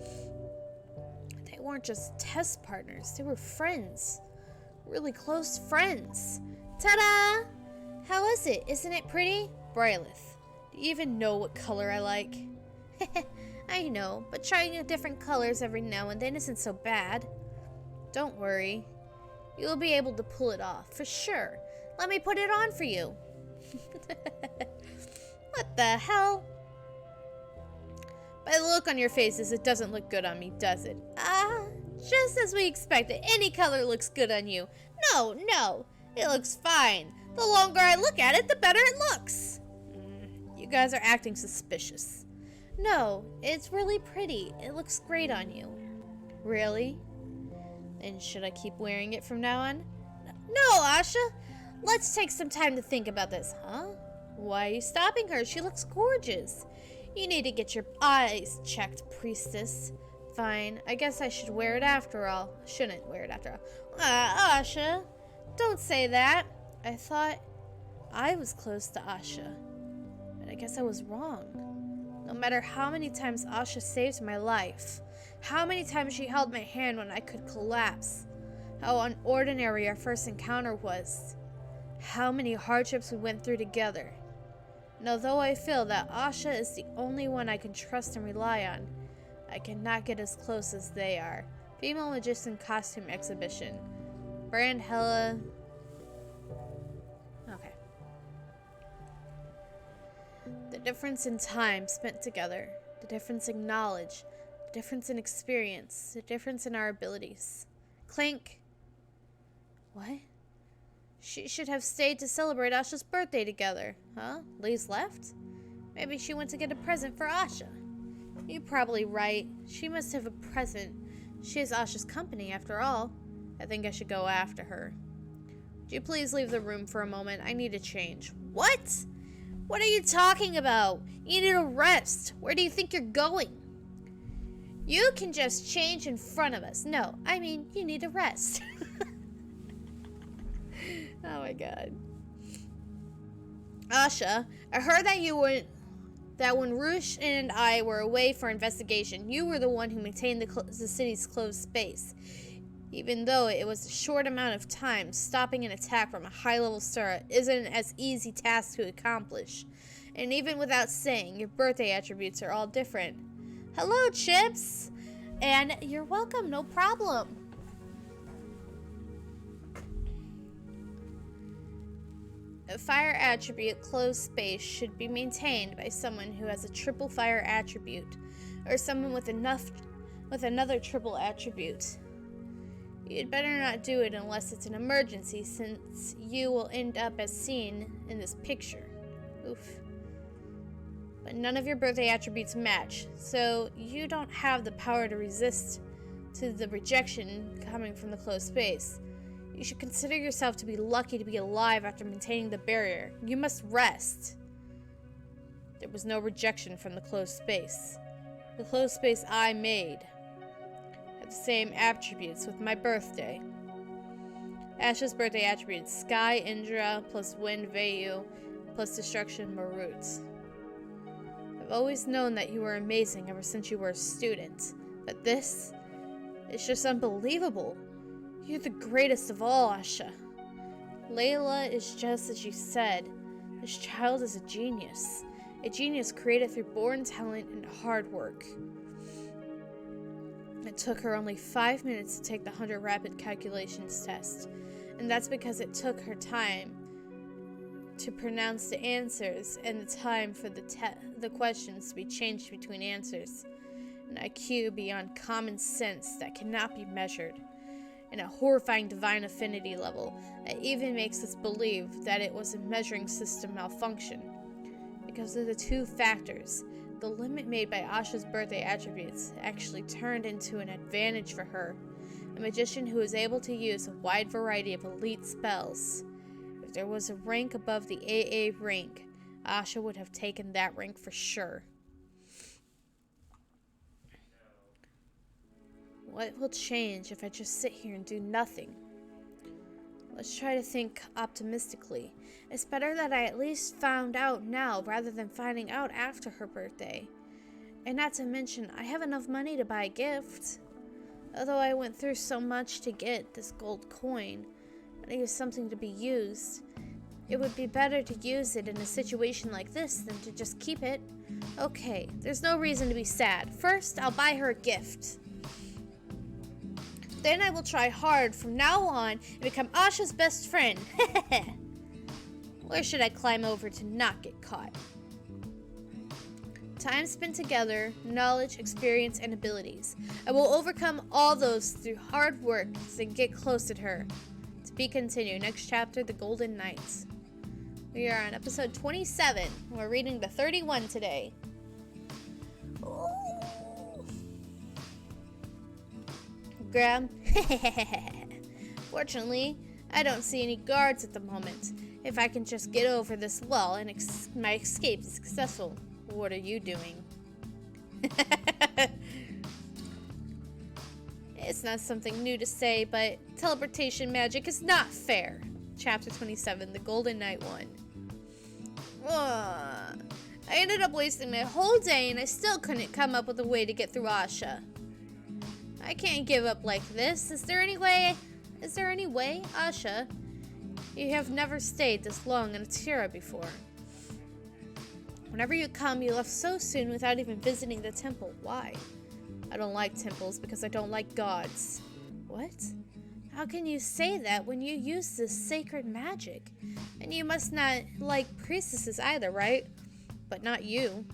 They weren't just test partners, they were friends. Really close friends. Ta-da! How is it? Isn't it pretty? Brilith, do you even know what color I like? I know, but trying different colors every now and then isn't so bad. Don't worry. You'll be able to pull it off, for sure. Let me put it on for you. What the hell? By the look on your faces, it doesn't look good on me, does it? Just as we expected. Any color looks good on you. No, it looks fine. The longer I look at it, the better it looks. You guys are acting suspicious. No, it's really pretty. It looks great on you. Really? Then should I keep wearing it from now on? No, Asha! Let's take some time to think about this, huh? Why are you stopping her? She looks gorgeous. You need to get your eyes checked, priestess. Fine, I guess I should wear it after all. Shouldn't wear it after all. Asha, don't say that. I thought I was close to Asha, but I guess I was wrong. No matter how many times Asha saved my life, how many times she held my hand when I could collapse, how unordinary our first encounter was, how many hardships we went through together. And although I feel that Asha is the only one I can trust and rely on, I cannot get as close as they are. Female Magician Costume Exhibition. Brand Hella. Okay. The difference in time spent together, the difference in knowledge, the difference in experience, the difference in our abilities. Clink. What? She should have stayed to celebrate Asha's birthday together. Huh? Liz left? Maybe she went to get a present for Asha. You're probably right. She must have a present. She has Asha's company, after all. I think I should go after her. Would you please leave the room for a moment? I need a change. What? What are you talking about? You need a rest. Where do you think you're going? You can just change in front of us. No, I mean, you need a rest. Oh my god. Asha, I heard that when Roosh and I were away for investigation, you were the one who maintained the city's closed space. Even though it was a short amount of time, stopping an attack from a high-level star isn't an as easy task to accomplish. And even without saying, your birthday attributes are all different. Hello, Chips! And you're welcome, no problem. A fire attribute closed space should be maintained by someone who has a triple fire attribute, or someone with another triple attribute. You'd better not do it unless it's an emergency, since you will end up as seen in this picture. Oof. But none of your birthday attributes match, so you don't have the power to resist to the rejection coming from the closed space. You should consider yourself to be lucky to be alive after maintaining the barrier. You must rest. There was no rejection from the closed space. The closed space I made had the same attributes with my birthday. Asha's birthday attributes: Sky, Indra, plus Wind, Vayu, plus Destruction, Marut. I've always known that you were amazing ever since you were a student, but this is just unbelievable. You're the greatest of all, Asha. Layla is just as you said. This child is a genius created through born talent and hard work. It took her only 5 minutes to take the 100 rapid calculations test, and that's because it took her time to pronounce the answers and the time for the questions to be changed between answers. An IQ beyond common sense that cannot be measured. And a horrifying divine affinity level that even makes us believe that it was a measuring system malfunction. Because of the two factors, the limit made by Asha's birthday attributes actually turned into an advantage for her, a magician who is able to use a wide variety of elite spells. If there was a rank above the AA rank, Asha would have taken that rank for sure. What will change if I just sit here and do nothing? Let's try to think optimistically. It's better that I at least found out now rather than finding out after her birthday. And not to mention, I have enough money to buy a gift. Although I went through so much to get this gold coin, I need something to be used. It would be better to use it in a situation like this than to just keep it. Okay, there's no reason to be sad. First, I'll buy her a gift. Then I will try hard from now on and become Asha's best friend. Where should I climb over to not get caught? Time spent together, knowledge, experience, and abilities. I will overcome all those through hard work and get close to her. To be continued. Next chapter, The Golden Knights. We are on episode 27. We're reading the 31 today. Grab. Fortunately, I don't see any guards at the moment. If I can just get over this wall and my escape is successful. What are you doing? It's not something new to say, but teleportation magic is not fair. Chapter 27, The Golden Knight 1. I ended up wasting my whole day and I still couldn't come up with a way to get through Asha. I can't give up like this. Is there any way, Asha? You have never stayed this long in a tiara before. Whenever you come, you left so soon without even visiting the temple. Why? I don't like temples because I don't like gods. What? How can you say that when you use this sacred magic? And you must not like priestesses either, right? But not you.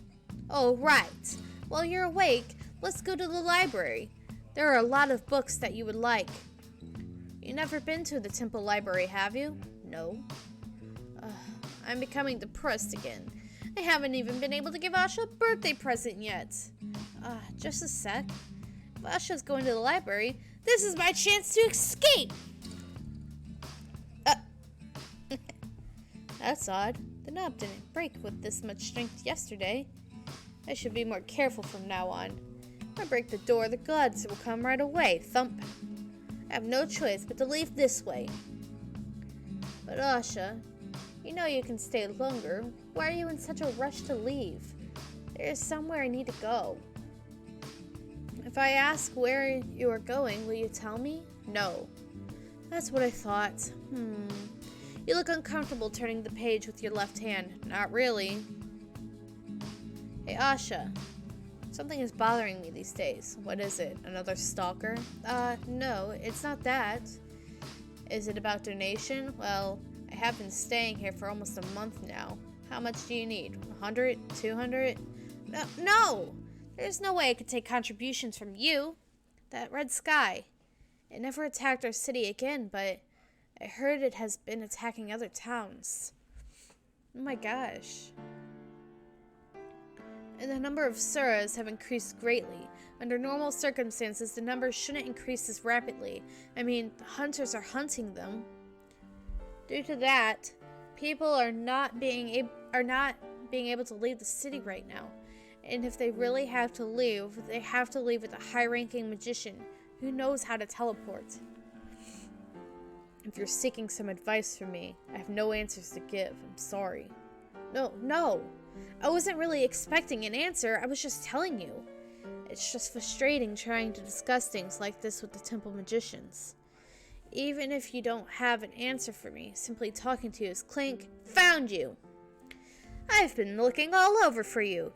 Oh, right. While you're awake, let's go to the library. There are a lot of books that you would like. You never been to the temple library, have you? No. I'm becoming depressed again. I haven't even been able to give Asha a birthday present yet. Just a sec. If Asha's going to the library, this is my chance to escape! That's odd. The knob didn't break with this much strength yesterday. I should be more careful from now on. If I break the door, the gods will come right away. Thump. I have no choice but to leave this way. But Asha, you know you can stay longer. Why are you in such a rush to leave? There is somewhere I need to go. If I ask where you are going, will you tell me? No. That's what I thought. You look uncomfortable turning the page with your left hand. Not really. Hey, Asha. Something is bothering me these days. What is it? Another stalker? No, it's not that. Is it about donation? Well, I have been staying here for almost a month now. How much do you need? 100? 200? No! There's no way I could take contributions from you. That red sky. It never attacked our city again, but I heard it has been attacking other towns. Oh my gosh. And the number of Suras have increased greatly. Under normal circumstances, the numbers shouldn't increase as rapidly. I mean, the hunters are hunting them. Due to that, people are not being able to leave the city right now. And if they really have to leave, they have to leave with a high-ranking magician who knows how to teleport. If you're seeking some advice from me, I have no answers to give. I'm sorry. No. I wasn't really expecting an answer. I was just telling you. It's just frustrating trying to discuss things like this with the temple magicians. Even if you don't have an answer for me, simply talking to you is Clink. Found you! I've been looking all over for you.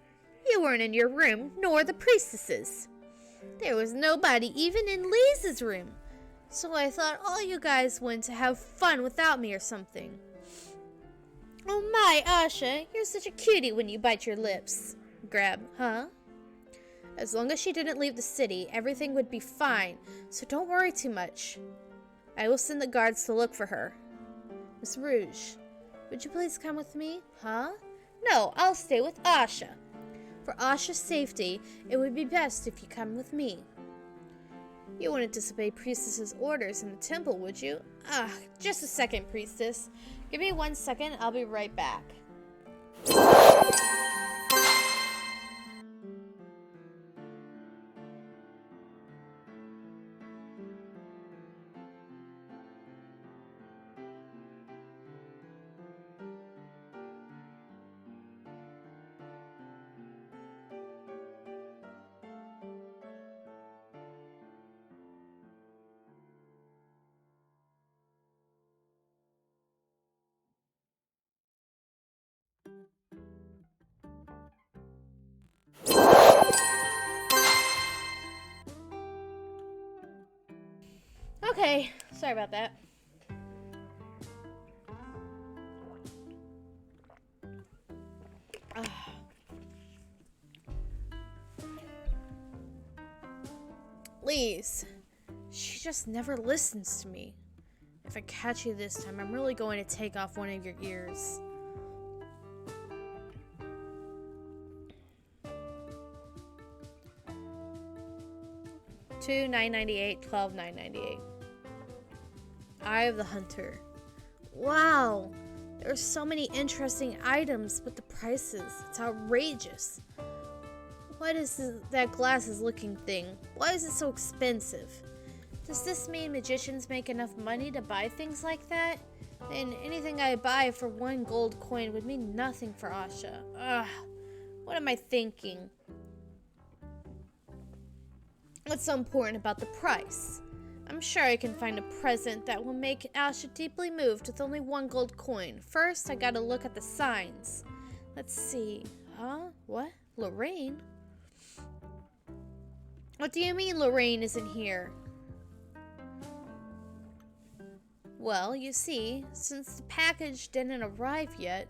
You weren't in your room, nor the priestesses. There was nobody even in Lisa's room. So I thought all you guys went to have fun without me or something. Oh my, Asha, you're such a cutie when you bite your lips. Grab, huh? As long as she didn't leave the city, everything would be fine, so don't worry too much. I will send the guards to look for her. Miss Rouge, would you please come with me? Huh? No, I'll stay with Asha. For Asha's safety, it would be best if you come with me. You wouldn't disobey Priestess's orders in the temple, would you? Just a second, Priestess. Give me 1 second, I'll be right back. Okay, sorry about that. Lise, she just never listens to me. If I catch you this time, I'm really going to take off one of your ears. 2, 998, 12, 998. Eye of the Hunter. Wow! There are so many interesting items, but the prices, it's outrageous. What is that glasses-looking thing? Why is it so expensive? Does this mean magicians make enough money to buy things like that? Then anything I buy for 1 gold coin would mean nothing for Asha. Ugh, what am I thinking? What's so important about the price? I'm sure I can find a present that will make Asha deeply moved with only 1 gold coin. First, I gotta look at the signs. Let's see. Huh? What? Lorraine? What do you mean Lorraine isn't here? Well, you see, since the package didn't arrive yet,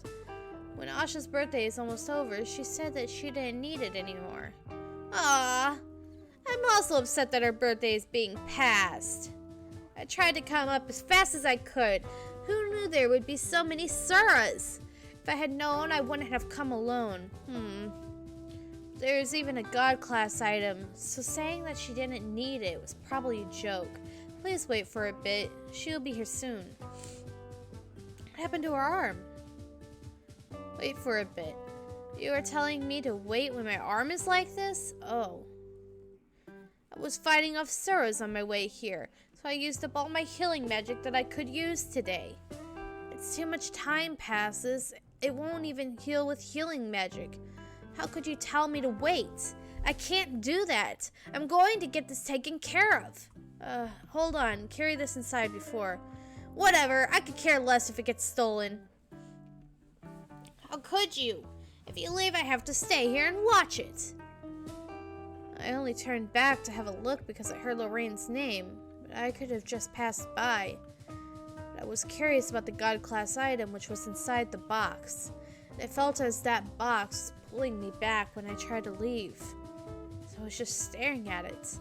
when Asha's birthday is almost over, she said that she didn't need it anymore. Ah, I'm also upset that her birthday is being passed. I tried to come up as fast as I could. Who knew there would be so many Suras? If I had known, I wouldn't have come alone. There's even a god class item, so saying that she didn't need it was probably a joke. Please wait for a bit. She'll be here soon. What happened to her arm? Wait for a bit. You are telling me to wait when my arm is like this? Oh. I was fighting off Suras on my way here, so I used up all my healing magic that I could use today. It's too much time passes. It won't even heal with healing magic. How could you tell me to wait? I can't do that. I'm going to get this taken care of. Hold on. Carry this inside before. Whatever. I could care less if it gets stolen. How could you? If you leave, I have to stay here and watch it. I only turned back to have a look because I heard Lorraine's name, but I could have just passed by. But I was curious about the god class item which was inside the box. And it felt as that box was pulling me back when I tried to leave. So I was just staring at it.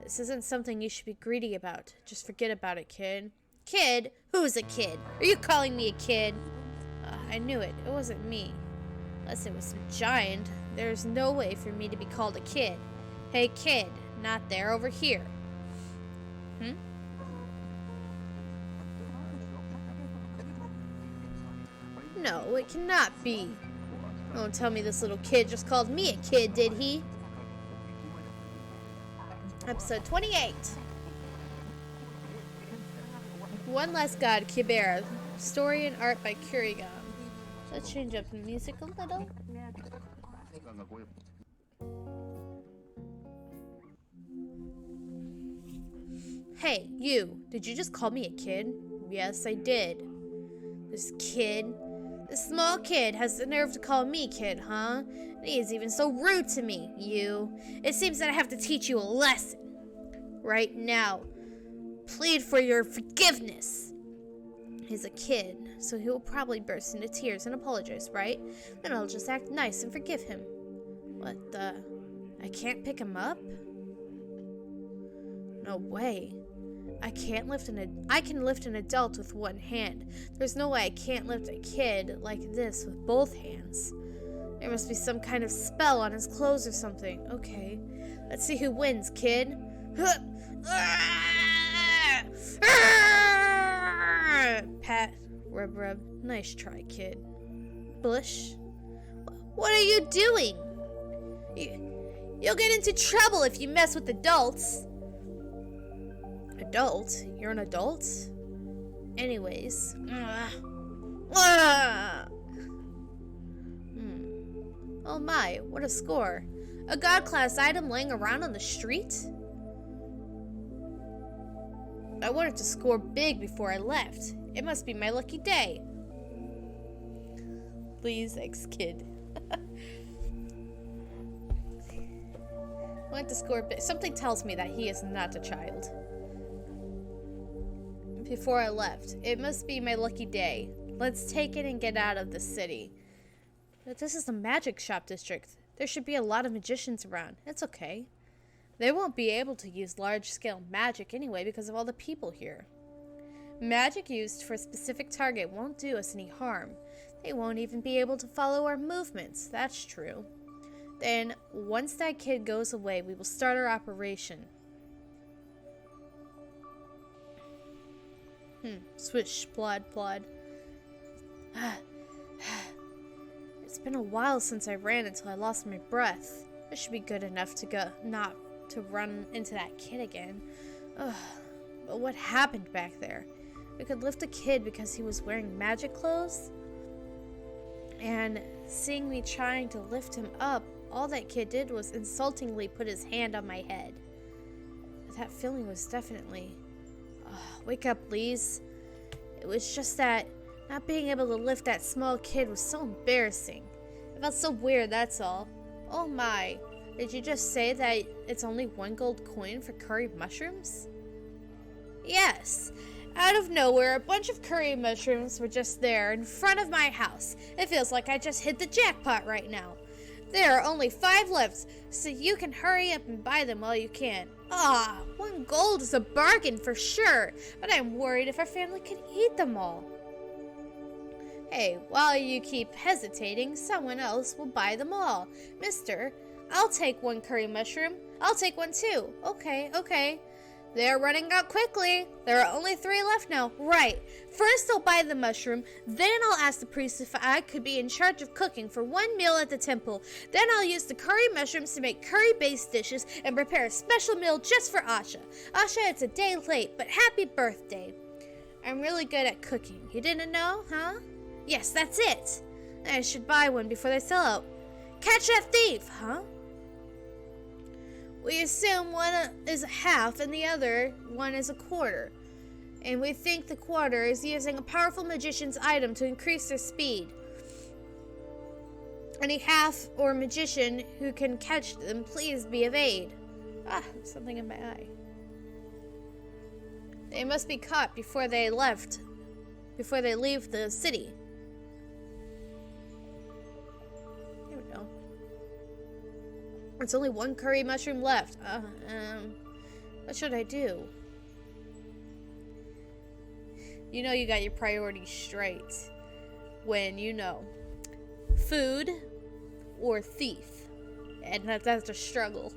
This isn't something you should be greedy about. Just forget about it, kid. Kid? Who's a kid? Are you calling me a kid? I knew it. It wasn't me. Unless it was some giant, there's no way for me to be called a kid. Hey, kid. Not there, over here. No, it cannot be. Don't tell me this little kid just called me a kid, did he? Episode 28. One Last God, Kubera. Story and art by Kurigan. Let's change up the music a little. Hey, you. Did you just call me a kid? Yes, I did. This small kid has the nerve to call me kid, huh? And he is even so rude to me, you. It seems that I have to teach you a lesson. Right now. Plead for your forgiveness. He's a kid, so he will probably burst into tears and apologize, right? Then I'll just act nice and forgive him. What the? I can't pick him up? No way. I can lift an adult with one hand. There's no way I can't lift a kid like this with both hands. There must be some kind of spell on his clothes or something. Okay, let's see who wins, kid. Pat, rub rub. Nice try, kid. Bush. What are you doing? You'll get into trouble if you mess with adults. Adult? You're an adult? Anyways. Oh my, what a score. A god class item laying around on the street? I wanted to score big before I left. It must be my lucky day. Please, ex-kid. I want to score big. Something tells me that he is not a child. Before I left. It must be my lucky day. Let's take it and get out of the city. But this is the magic shop district. There should be a lot of magicians around. It's okay. They won't be able to use large-scale magic anyway because of all the people here. Magic used for a specific target won't do us any harm. They won't even be able to follow our movements. That's true. Then, once that kid goes away, we will start our operation. Swish, blood. It's been a while since I ran until I lost my breath. This should be good enough to go, not to run into that kid again. Ugh. But what happened back there? We could lift a kid because he was wearing magic clothes? And seeing me trying to lift him up, all that kid did was insultingly put his hand on my head. That feeling was definitely... wake up, Lise. It was just that not being able to lift that small kid was so embarrassing. It felt so weird, that's all. Oh my, did you just say that it's only 1 gold coin for curry mushrooms? Yes. Out of nowhere, a bunch of curry mushrooms were just there in front of my house. It feels like I just hit the jackpot right now. There are only 5 left, so you can hurry up and buy them while you can. 1 gold is a bargain for sure, but I'm worried if our family can eat them all. Hey, while you keep hesitating, someone else will buy them all. Mister, I'll take 1 curry mushroom. I'll take 1 too. Okay. They're running out quickly. There are only 3 left now. Right. First I'll buy the mushroom, then I'll ask the priest if I could be in charge of cooking for 1 meal at the temple. Then I'll use the curry mushrooms to make curry-based dishes and prepare a special meal just for Asha. Asha, it's a day late, but happy birthday. I'm really good at cooking. You didn't know, huh? Yes, that's it. I should buy 1 before they sell out. Catch that thief, huh? We assume 1 is a half and the other 1 is a quarter. And we think the quarter is using a powerful magician's item to increase their speed. Any half or magician who can catch them, please be of aid. Something in my eye. They must be caught before they leave the city. It's only 1 curry mushroom left. What should I do? You know you got your priorities straight when you know food or thief. And that's a struggle.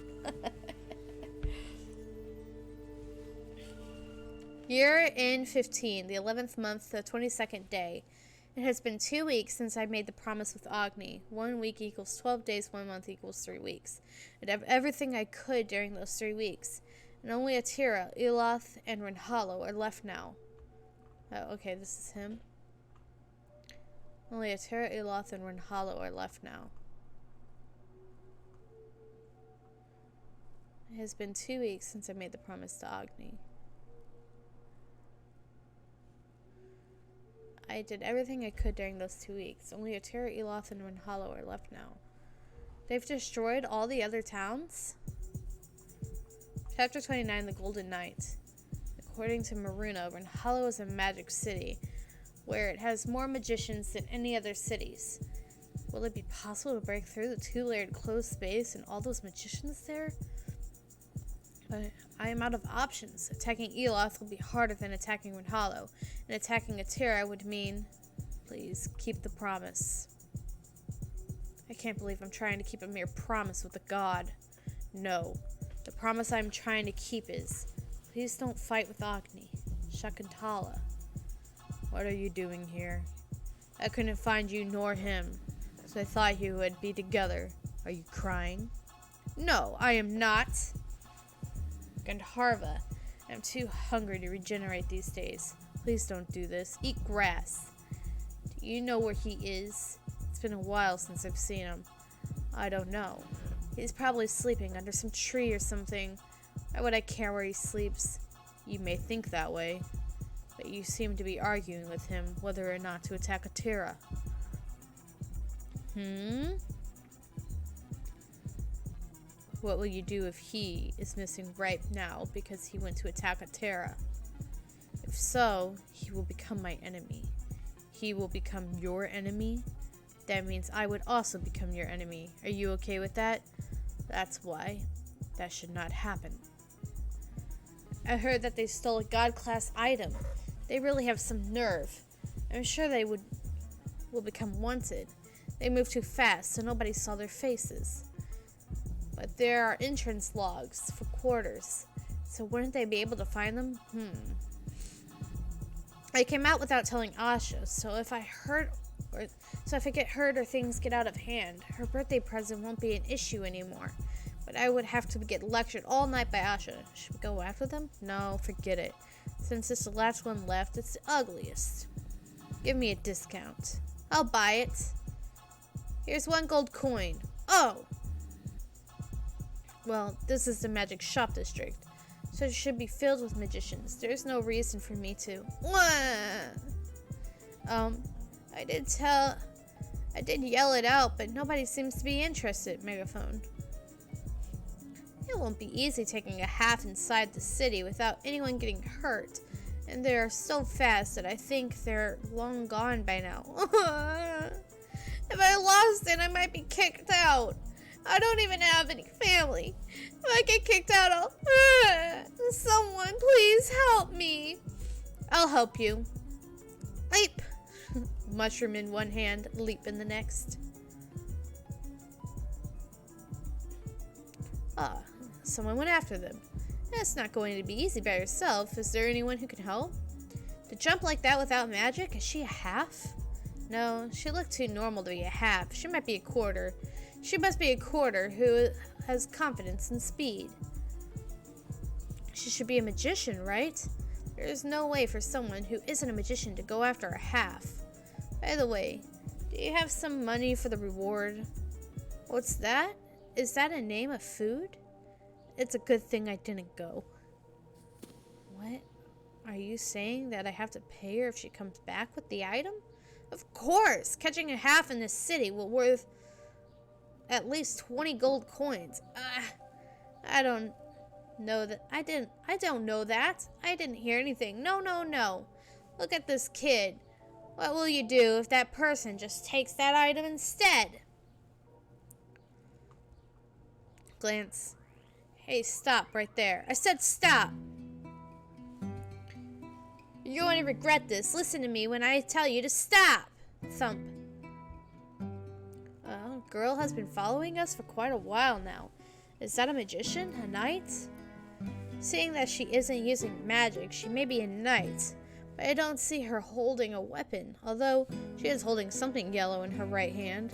Year in 15, the 11th month, the 22nd day. It has been 2 weeks since I made the promise with Agni. 1 week equals 12 days, 1 month equals 3 weeks. I did everything I could during those 3 weeks. And only Atira, Eloth, and Renhalo are left now. Oh, okay, this is him. Only Atira, Eloth, and Renhalo are left now. It has been 2 weeks since I made the promise to Agni. I did everything I could during those 2 weeks. Only Atira, Eloth, and Renhalo are left now. They've destroyed all the other towns? Chapter 29, The Golden Knight. According to Maruna, Renhalo is a magic city, where it has more magicians than any other cities. Will it be possible to break through the 2-layered closed space and all those magicians there? But I am out of options. Attacking Eloth will be harder than attacking Renhalo, and attacking Atira would mean... Please, keep the promise. I can't believe I'm trying to keep a mere promise with a god. No. The promise I'm trying to keep is... Please don't fight with Agni. Shakuntala. What are you doing here? I couldn't find you nor him, so I thought you would be together. Are you crying? No, I am not. Gandharva, I'm too hungry to regenerate these days. Please don't do this. Eat grass. Do you know where he is? It's been a while since I've seen him. I don't know. He's probably sleeping under some tree or something. Why would I care where he sleeps? You may think that way, but you seem to be arguing with him whether or not to attack Atira. What will you do if he is missing right now because he went to attack Atira? If so, he will become my enemy. He will become your enemy? That means I would also become your enemy. Are you okay with that? That's why. That should not happen. I heard that they stole a god-class item. They really have some nerve. I'm sure they will become wanted. They moved too fast, so nobody saw their faces. But there are entrance logs for quarters, so wouldn't they be able to find them? I came out without telling Asha, so if I get hurt or things get out of hand, her birthday present won't be an issue anymore. But I would have to get lectured all night by Asha. Should we go after them? No, forget it. Since it's the last one left, it's the ugliest. Give me a discount. I'll buy it. Here's 1 gold coin. Oh! Well, this is the magic shop district, so it should be filled with magicians. There's no reason for me to. I did yell it out, but nobody seems to be interested, Megaphone. It won't be easy taking a half inside the city without anyone getting hurt, and they are so fast that I think they're long gone by now. If I lost it, I might be kicked out. I don't even have any family. If I get kicked out, I'll... Someone, please help me. I'll help you. Leap. Mushroom in one hand, leap in the next. Someone went after them. It's not going to be easy by herself. Is there anyone who can help? To jump like that without magic? Is she a half? No, she looked too normal to be a half. She might be a quarter. She must be a quarter who has confidence and speed. She should be a magician, right? There is no way for someone who isn't a magician to go after a half. By the way, do you have some money for the reward? What's that? Is that a name of food? It's a good thing I didn't go. What? Are you saying that I have to pay her if she comes back with the item? Of course! Catching a half in this city will worth at least 20 gold coins. I don't know that. I don't know that. I didn't hear anything. No. Look at this kid. What will you do if that person just takes that item instead? Glance. Hey, stop right there. I said stop. You're going to regret this. Listen to me when I tell you to stop. Thump. Girl has been following us for quite a while now. Is that a magician? A knight? Seeing that she isn't using magic, she may be a knight, but I don't see her holding a weapon, although she is holding something yellow in her right hand.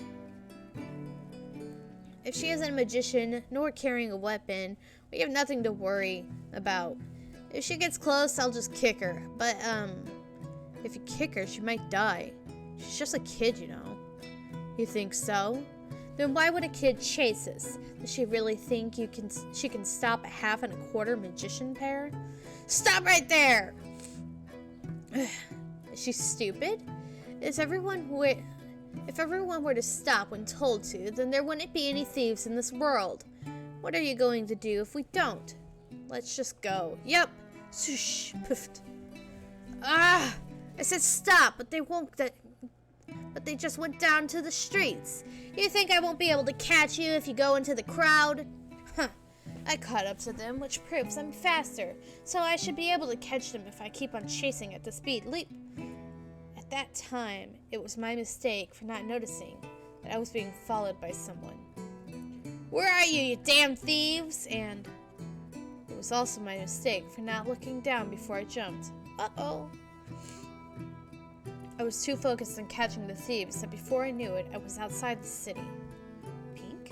If she isn't a magician, nor carrying a weapon, we have nothing to worry about. If she gets close, I'll just kick her, but, if you kick her, she might die. She's just a kid, you know. You think so? Then why would a kid chase us? Does she really think she can stop a half and a quarter magician pair? Stop right there! Is she stupid? If everyone were to stop when told to, then there wouldn't be any thieves in this world. What are you going to do if we don't? Let's just go. Yep. Swoosh. Poofed. I said stop, but they won't. But they just went down to the streets. You think I won't be able to catch you if you go into the crowd? Huh. I caught up to them, which proves I'm faster, so I should be able to catch them if I keep on chasing at the speed leap. At that time, it was my mistake for not noticing that I was being followed by someone. Where are you, you damn thieves? And it was also my mistake for not looking down before I jumped. Uh-oh. I was too focused on catching the thieves that before I knew it, I was outside the city. Pink?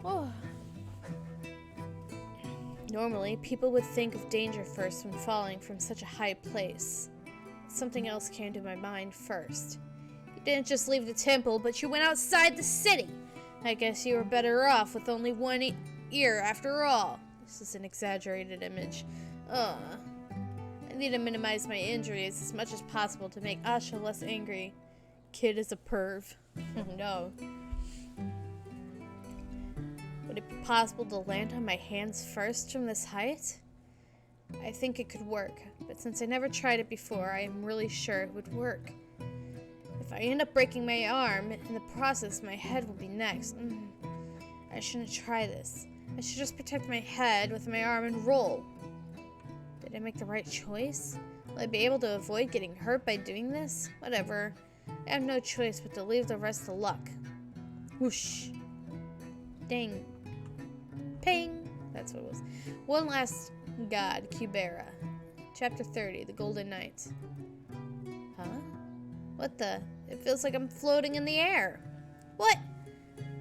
Oh. Normally, people would think of danger first when falling from such a high place. Something else came to my mind first. You didn't just leave the temple, but you went outside the city. I guess you were better off with only one ear after all. This is an exaggerated image. I need to minimize my injuries as much as possible to make Asha less angry. Kid is a perv. Oh no. Would it be possible to land on my hands first from this height? I think it could work, but since I never tried it before, I am really sure it would work. If I end up breaking my arm, in the process, my head will be next. I shouldn't try this. I should just protect my head with my arm and roll. Did I make the right choice? Will I be able to avoid getting hurt by doing this? Whatever. I have no choice but to leave the rest to luck. Whoosh. Ding. Ping. That's what it was. One last god, Kubera. Chapter 30, The Golden Knight. Huh? What the? It feels like I'm floating in the air. What?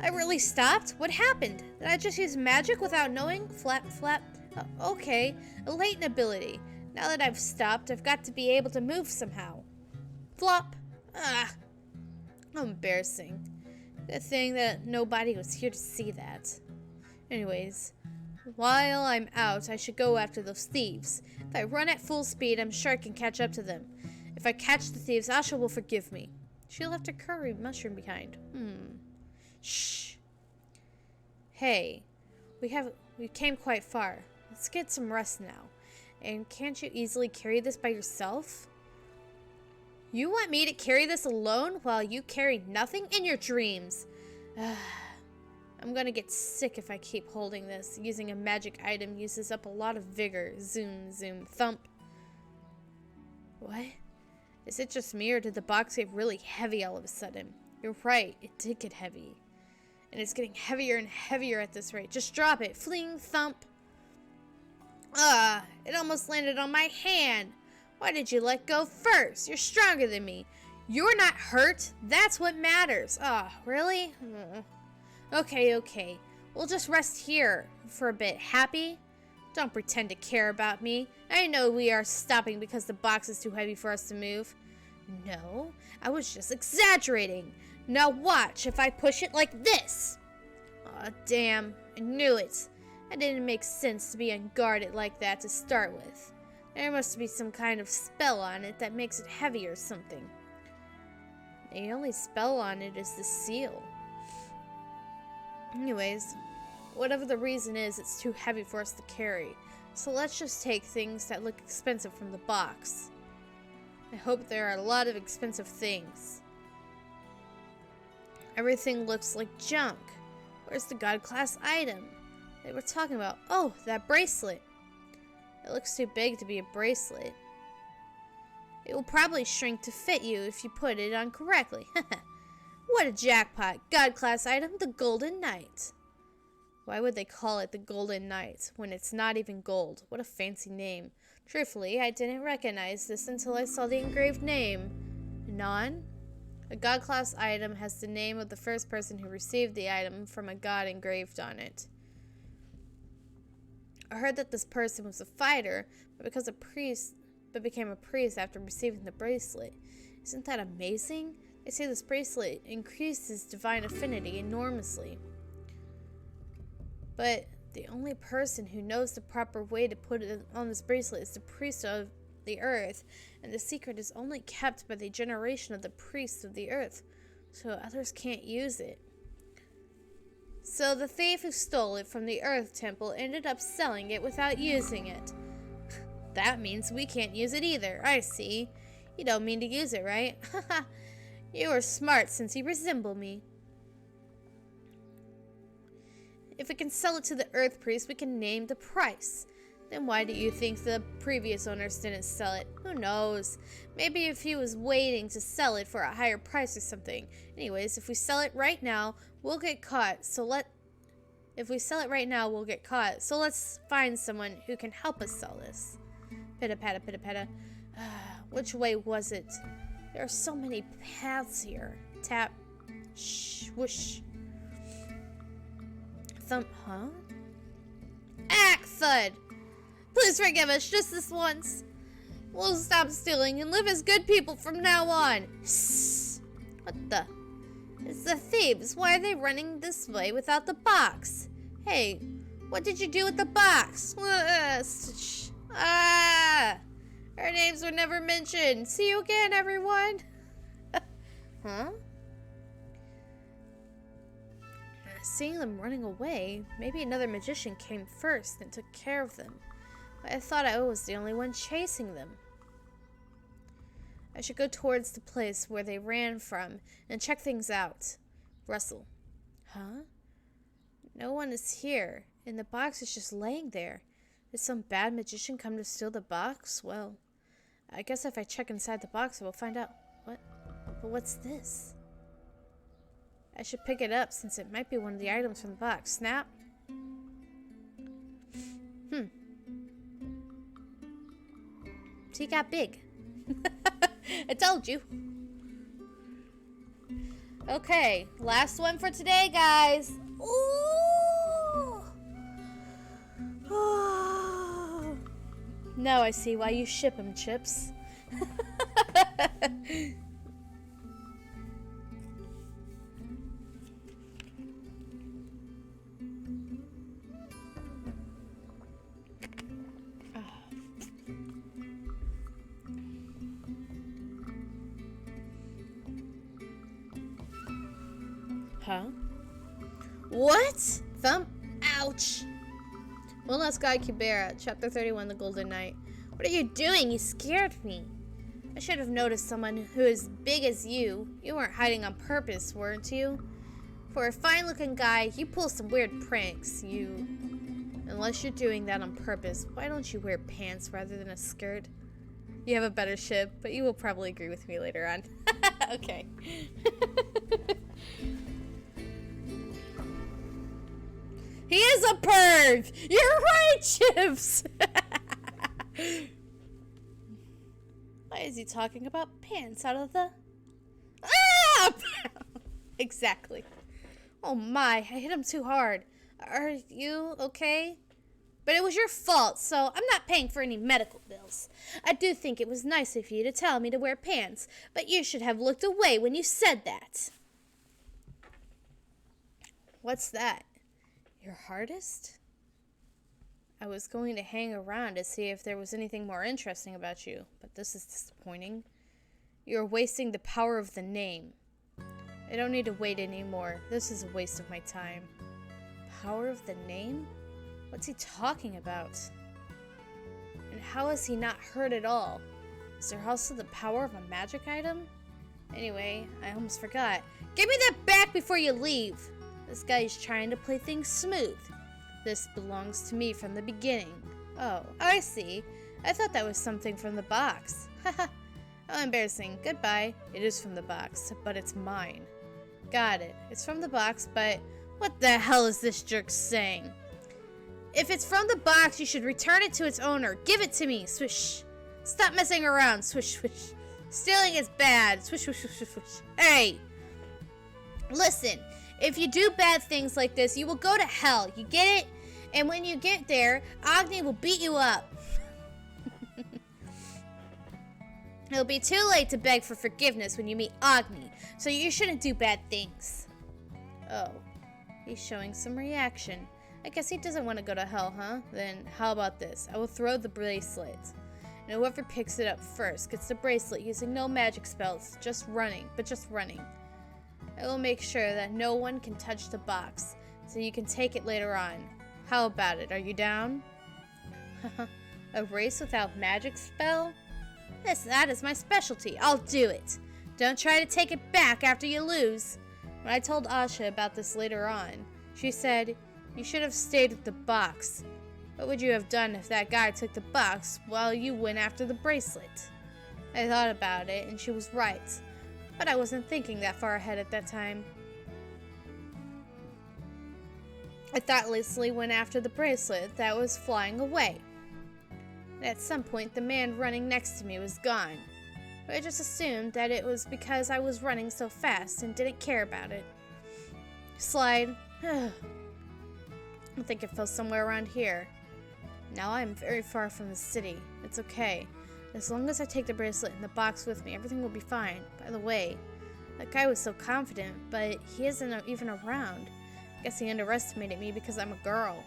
I really stopped? What happened? Did I just use magic without knowing? Flap, flap. Okay, a latent ability. Now that I've stopped, I've got to be able to move somehow. Flop. Ah. How embarrassing. Good thing that nobody was here to see that. Anyways, while I'm out, I should go after those thieves. If I run at full speed, I'm sure I can catch up to them. If I catch the thieves, Asha will forgive me. She left her curry mushroom behind. Shh. Hey, we came quite far. Let's get some rest now. And can't you easily carry this by yourself? You want me to carry this alone while you carry nothing in your dreams? I'm gonna get sick if I keep holding this. Using a magic item uses up a lot of vigor. Zoom, zoom, thump. What? Is it just me, or did the box get really heavy all of a sudden? You're right, it did get heavy. And it's getting heavier and heavier at this rate. Just drop it. Fling, thump. It almost landed on my hand. Why did you let go first? You're stronger than me. You're not hurt. That's what matters. Really? Okay. We'll just rest here for a bit. Happy? Don't pretend to care about me. I know we are stopping because the box is too heavy for us to move. No, I was just exaggerating. Now watch if I push it like this. Damn. I knew it. It didn't make sense to be unguarded like that to start with. There must be some kind of spell on it that makes it heavy or something. The only spell on it is the seal. Anyways, whatever the reason is, it's too heavy for us to carry. So let's just take things that look expensive from the box. I hope there are a lot of expensive things. Everything looks like junk. Where's the god class item they were talking about? Oh, that bracelet. It looks too big to be a bracelet. It will probably shrink to fit you if you put it on correctly. What a jackpot. God class item, the Golden Knight. Why would they call it the Golden Knight when it's not even gold? What a fancy name. Truthfully, I didn't recognize this until I saw the engraved name. Non? A god class item has the name of the first person who received the item from a god engraved on it. I heard that this person was a fighter, but became a priest after receiving the bracelet. Isn't that amazing? They say this bracelet increases divine affinity enormously. But the only person who knows the proper way to put it on this bracelet is the priest of the earth, and the secret is only kept by the generation of the priests of the earth, so others can't use it. So the thief who stole it from the Earth Temple ended up selling it without using it. That means we can't use it either. I see. You don't mean to use it, right? Haha. You are smart since you resemble me. If we can sell it to the Earth Priest, we can name the price. Then why do you think the previous owners didn't sell it? Who knows? Maybe if he was waiting to sell it for a higher price or something. Anyways, if we sell it right now, we'll get caught. So let's find someone who can help us sell this. Pitta patta pitta patta. Which way was it? There are so many paths here. Tap. Shh. Whoosh. Thump. Huh? Ack thud. Please forgive us just this once. We'll stop stealing and live as good people from now on. Shh. What the? It's the thieves. Why are they running this way without the box? Hey, what did you do with the box? Our names were never mentioned. See you again, everyone. Huh? Seeing them running away, maybe another magician came first and took care of them. But I thought I was the only one chasing them. I should go towards the place where they ran from and check things out. Rustle. Huh? No one is here, and the box is just laying there. Did some bad magician come to steal the box? Well, I guess if I check inside the box, I will find out. What? But what's this? I should pick it up since it might be one of the items from the box. Snap. He got big. I told you. Okay, last one for today, guys. Ooh. Oh. Now I see why you ship them, Chips. Huh? What? Thump? Ouch. One last guy, Kubera, Chapter 31, The Golden Knight. What are you doing? You scared me. I should have noticed someone who is big as you. You weren't hiding on purpose, weren't you? For a fine-looking guy, you pull some weird pranks, you... Unless you're doing that on purpose, why don't you wear pants rather than a skirt? You have a better ship, but you will probably agree with me later on. Okay. He is a perv! You're right, Chips! Why is he talking about pants out of the... Ah! Exactly. Oh my, I hit him too hard. Are you okay? But it was your fault, so I'm not paying for any medical bills. I do think it was nice of you to tell me to wear pants, but you should have looked away when you said that. What's that? Your hardest? I was going to hang around to see if there was anything more interesting about you, but this is disappointing. You're wasting the power of the name. I don't need to wait anymore. This is a waste of my time. Power of the name? What's he talking about? And how is he not hurt at all? Is there also the power of a magic item? Anyway, I almost forgot. Give me that back before you leave! This guy is trying to play things smooth. This belongs to me from the beginning. Oh, I see. I thought that was something from the box. Haha. How embarrassing. Goodbye. It is from the box, but it's mine. Got it. It's from the box, but what the hell is this jerk saying? If it's from the box, you should return it to its owner. Give it to me. Swish. Stop messing around. Swish, swish. Stealing is bad. Swish, swish, swish, swish. Hey. Listen. If you do bad things like this, you will go to hell. You get it? And when you get there, Agni will beat you up. It'll be too late to beg for forgiveness when you meet Agni, so you shouldn't do bad things. Oh, he's showing some reaction. I guess he doesn't want to go to hell, huh? Then how about this? I will throw the bracelet, and whoever picks it up first gets the bracelet using no magic spells, just running. I will make sure that no one can touch the box, so you can take it later on. How about it? Are you down? A race without magic spell? That is my specialty. I'll do it. Don't try to take it back after you lose. When I told Asha about this later on, she said, you should have stayed with the box. What would you have done if that guy took the box while you went after the bracelet? I thought about it, and she was right. But I wasn't thinking that far ahead at that time. I thoughtlessly went after the bracelet that was flying away. And at some point, the man running next to me was gone. But I just assumed that it was because I was running so fast and didn't care about it. Slide. I think it fell somewhere around here. Now I am very far from the city. It's okay. As long as I take the bracelet in the box with me, everything will be fine. By the way, that guy was so confident, but he isn't even around. Guess he underestimated me because I'm a girl.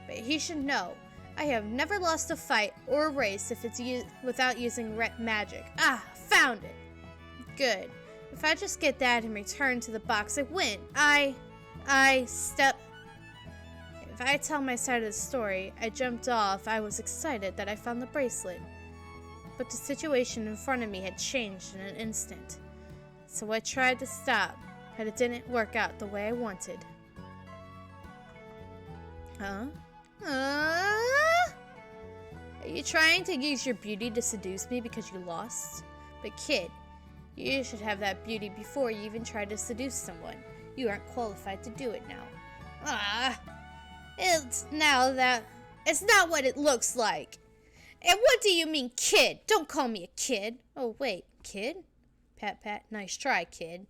But he should know, I have never lost a fight or a race if it's without using magic. Ah, found it. Good. If I just get that and return to the box, I win. If I tell my side of the story, I jumped off. I was excited that I found the bracelet. But the situation in front of me had changed in an instant. So I tried to stop, but it didn't work out the way I wanted. Huh? Are you trying to use your beauty to seduce me because you lost? But kid, you should have that beauty before you even try to seduce someone. You aren't qualified to do it now. It's not what it looks like. And what do you mean, kid? Don't call me a kid. Oh, wait, kid? Pat, pat, nice try, kid.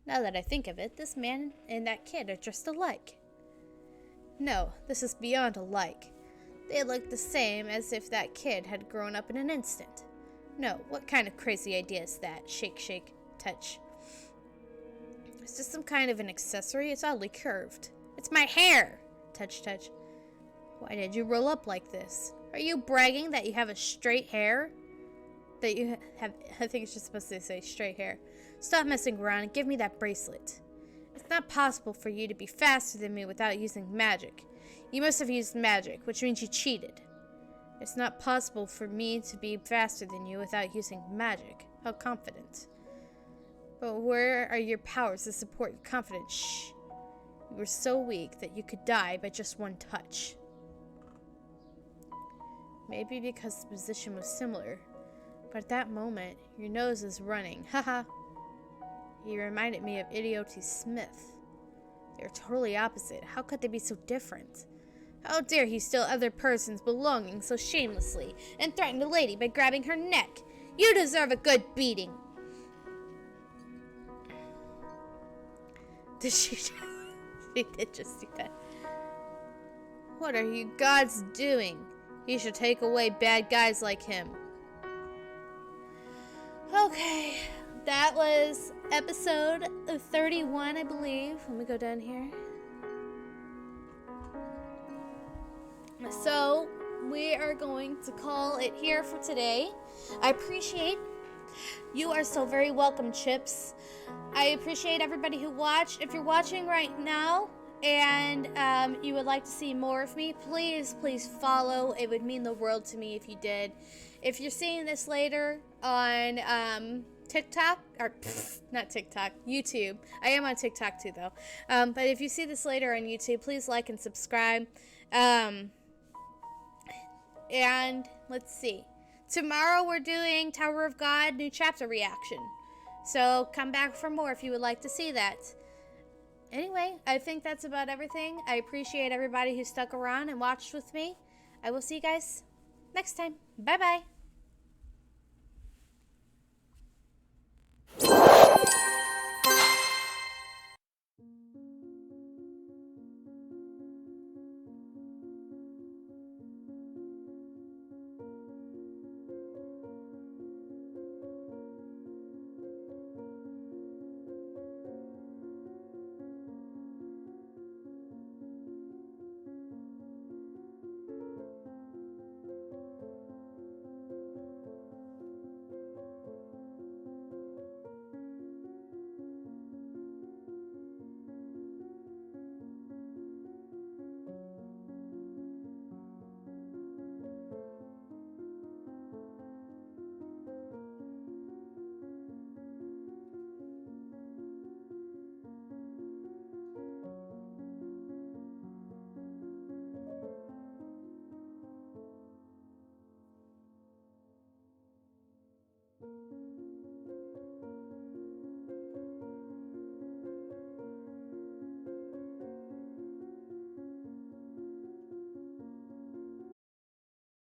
Now that I think of it, this man and that kid are just alike. No, this is beyond alike. They look the same as if that kid had grown up in an instant. No, what kind of crazy idea is that? Shake, shake, touch. Is this some kind of an accessory? It's oddly curved. It's my hair! Touch, touch. Why did you roll up like this? Are you bragging that you have a straight hair? That you have, I think it's just supposed to say straight hair. Stop messing around and give me that bracelet. It's not possible for you to be faster than me without using magic. You must have used magic, which means you cheated. It's not possible for me to be faster than you without using magic. How confident. But where are your powers to support your confidence? Shh. You were so weak that you could die by just one touch. Maybe because the position was similar. But at that moment, your nose is running. Haha. He reminded me of Idioty Smith. They're totally opposite. How could they be so different? How dare he steal other persons' belongings so shamelessly and threaten a lady by grabbing her neck? You deserve a good beating. Did she? She did just do that. What are you gods doing? You should take away bad guys like him. Okay, that was episode 31, I believe. Let me go down here. So, we are going to call it here for today. I appreciate you are so very welcome, Chips. I appreciate everybody who watched. If you're watching right now and you would like to see more of me, please follow. It would mean the world to me if you did. If you're seeing this later on TikTok, or not TikTok, YouTube. I am on TikTok too, though. But if you see this later on YouTube, please like and subscribe. And let's see. Tomorrow we're doing Tower of God new chapter reaction. So come back for more if you would like to see that. Anyway, I think that's about everything. I appreciate everybody who stuck around and watched with me. I will see you guys next time. Bye-bye.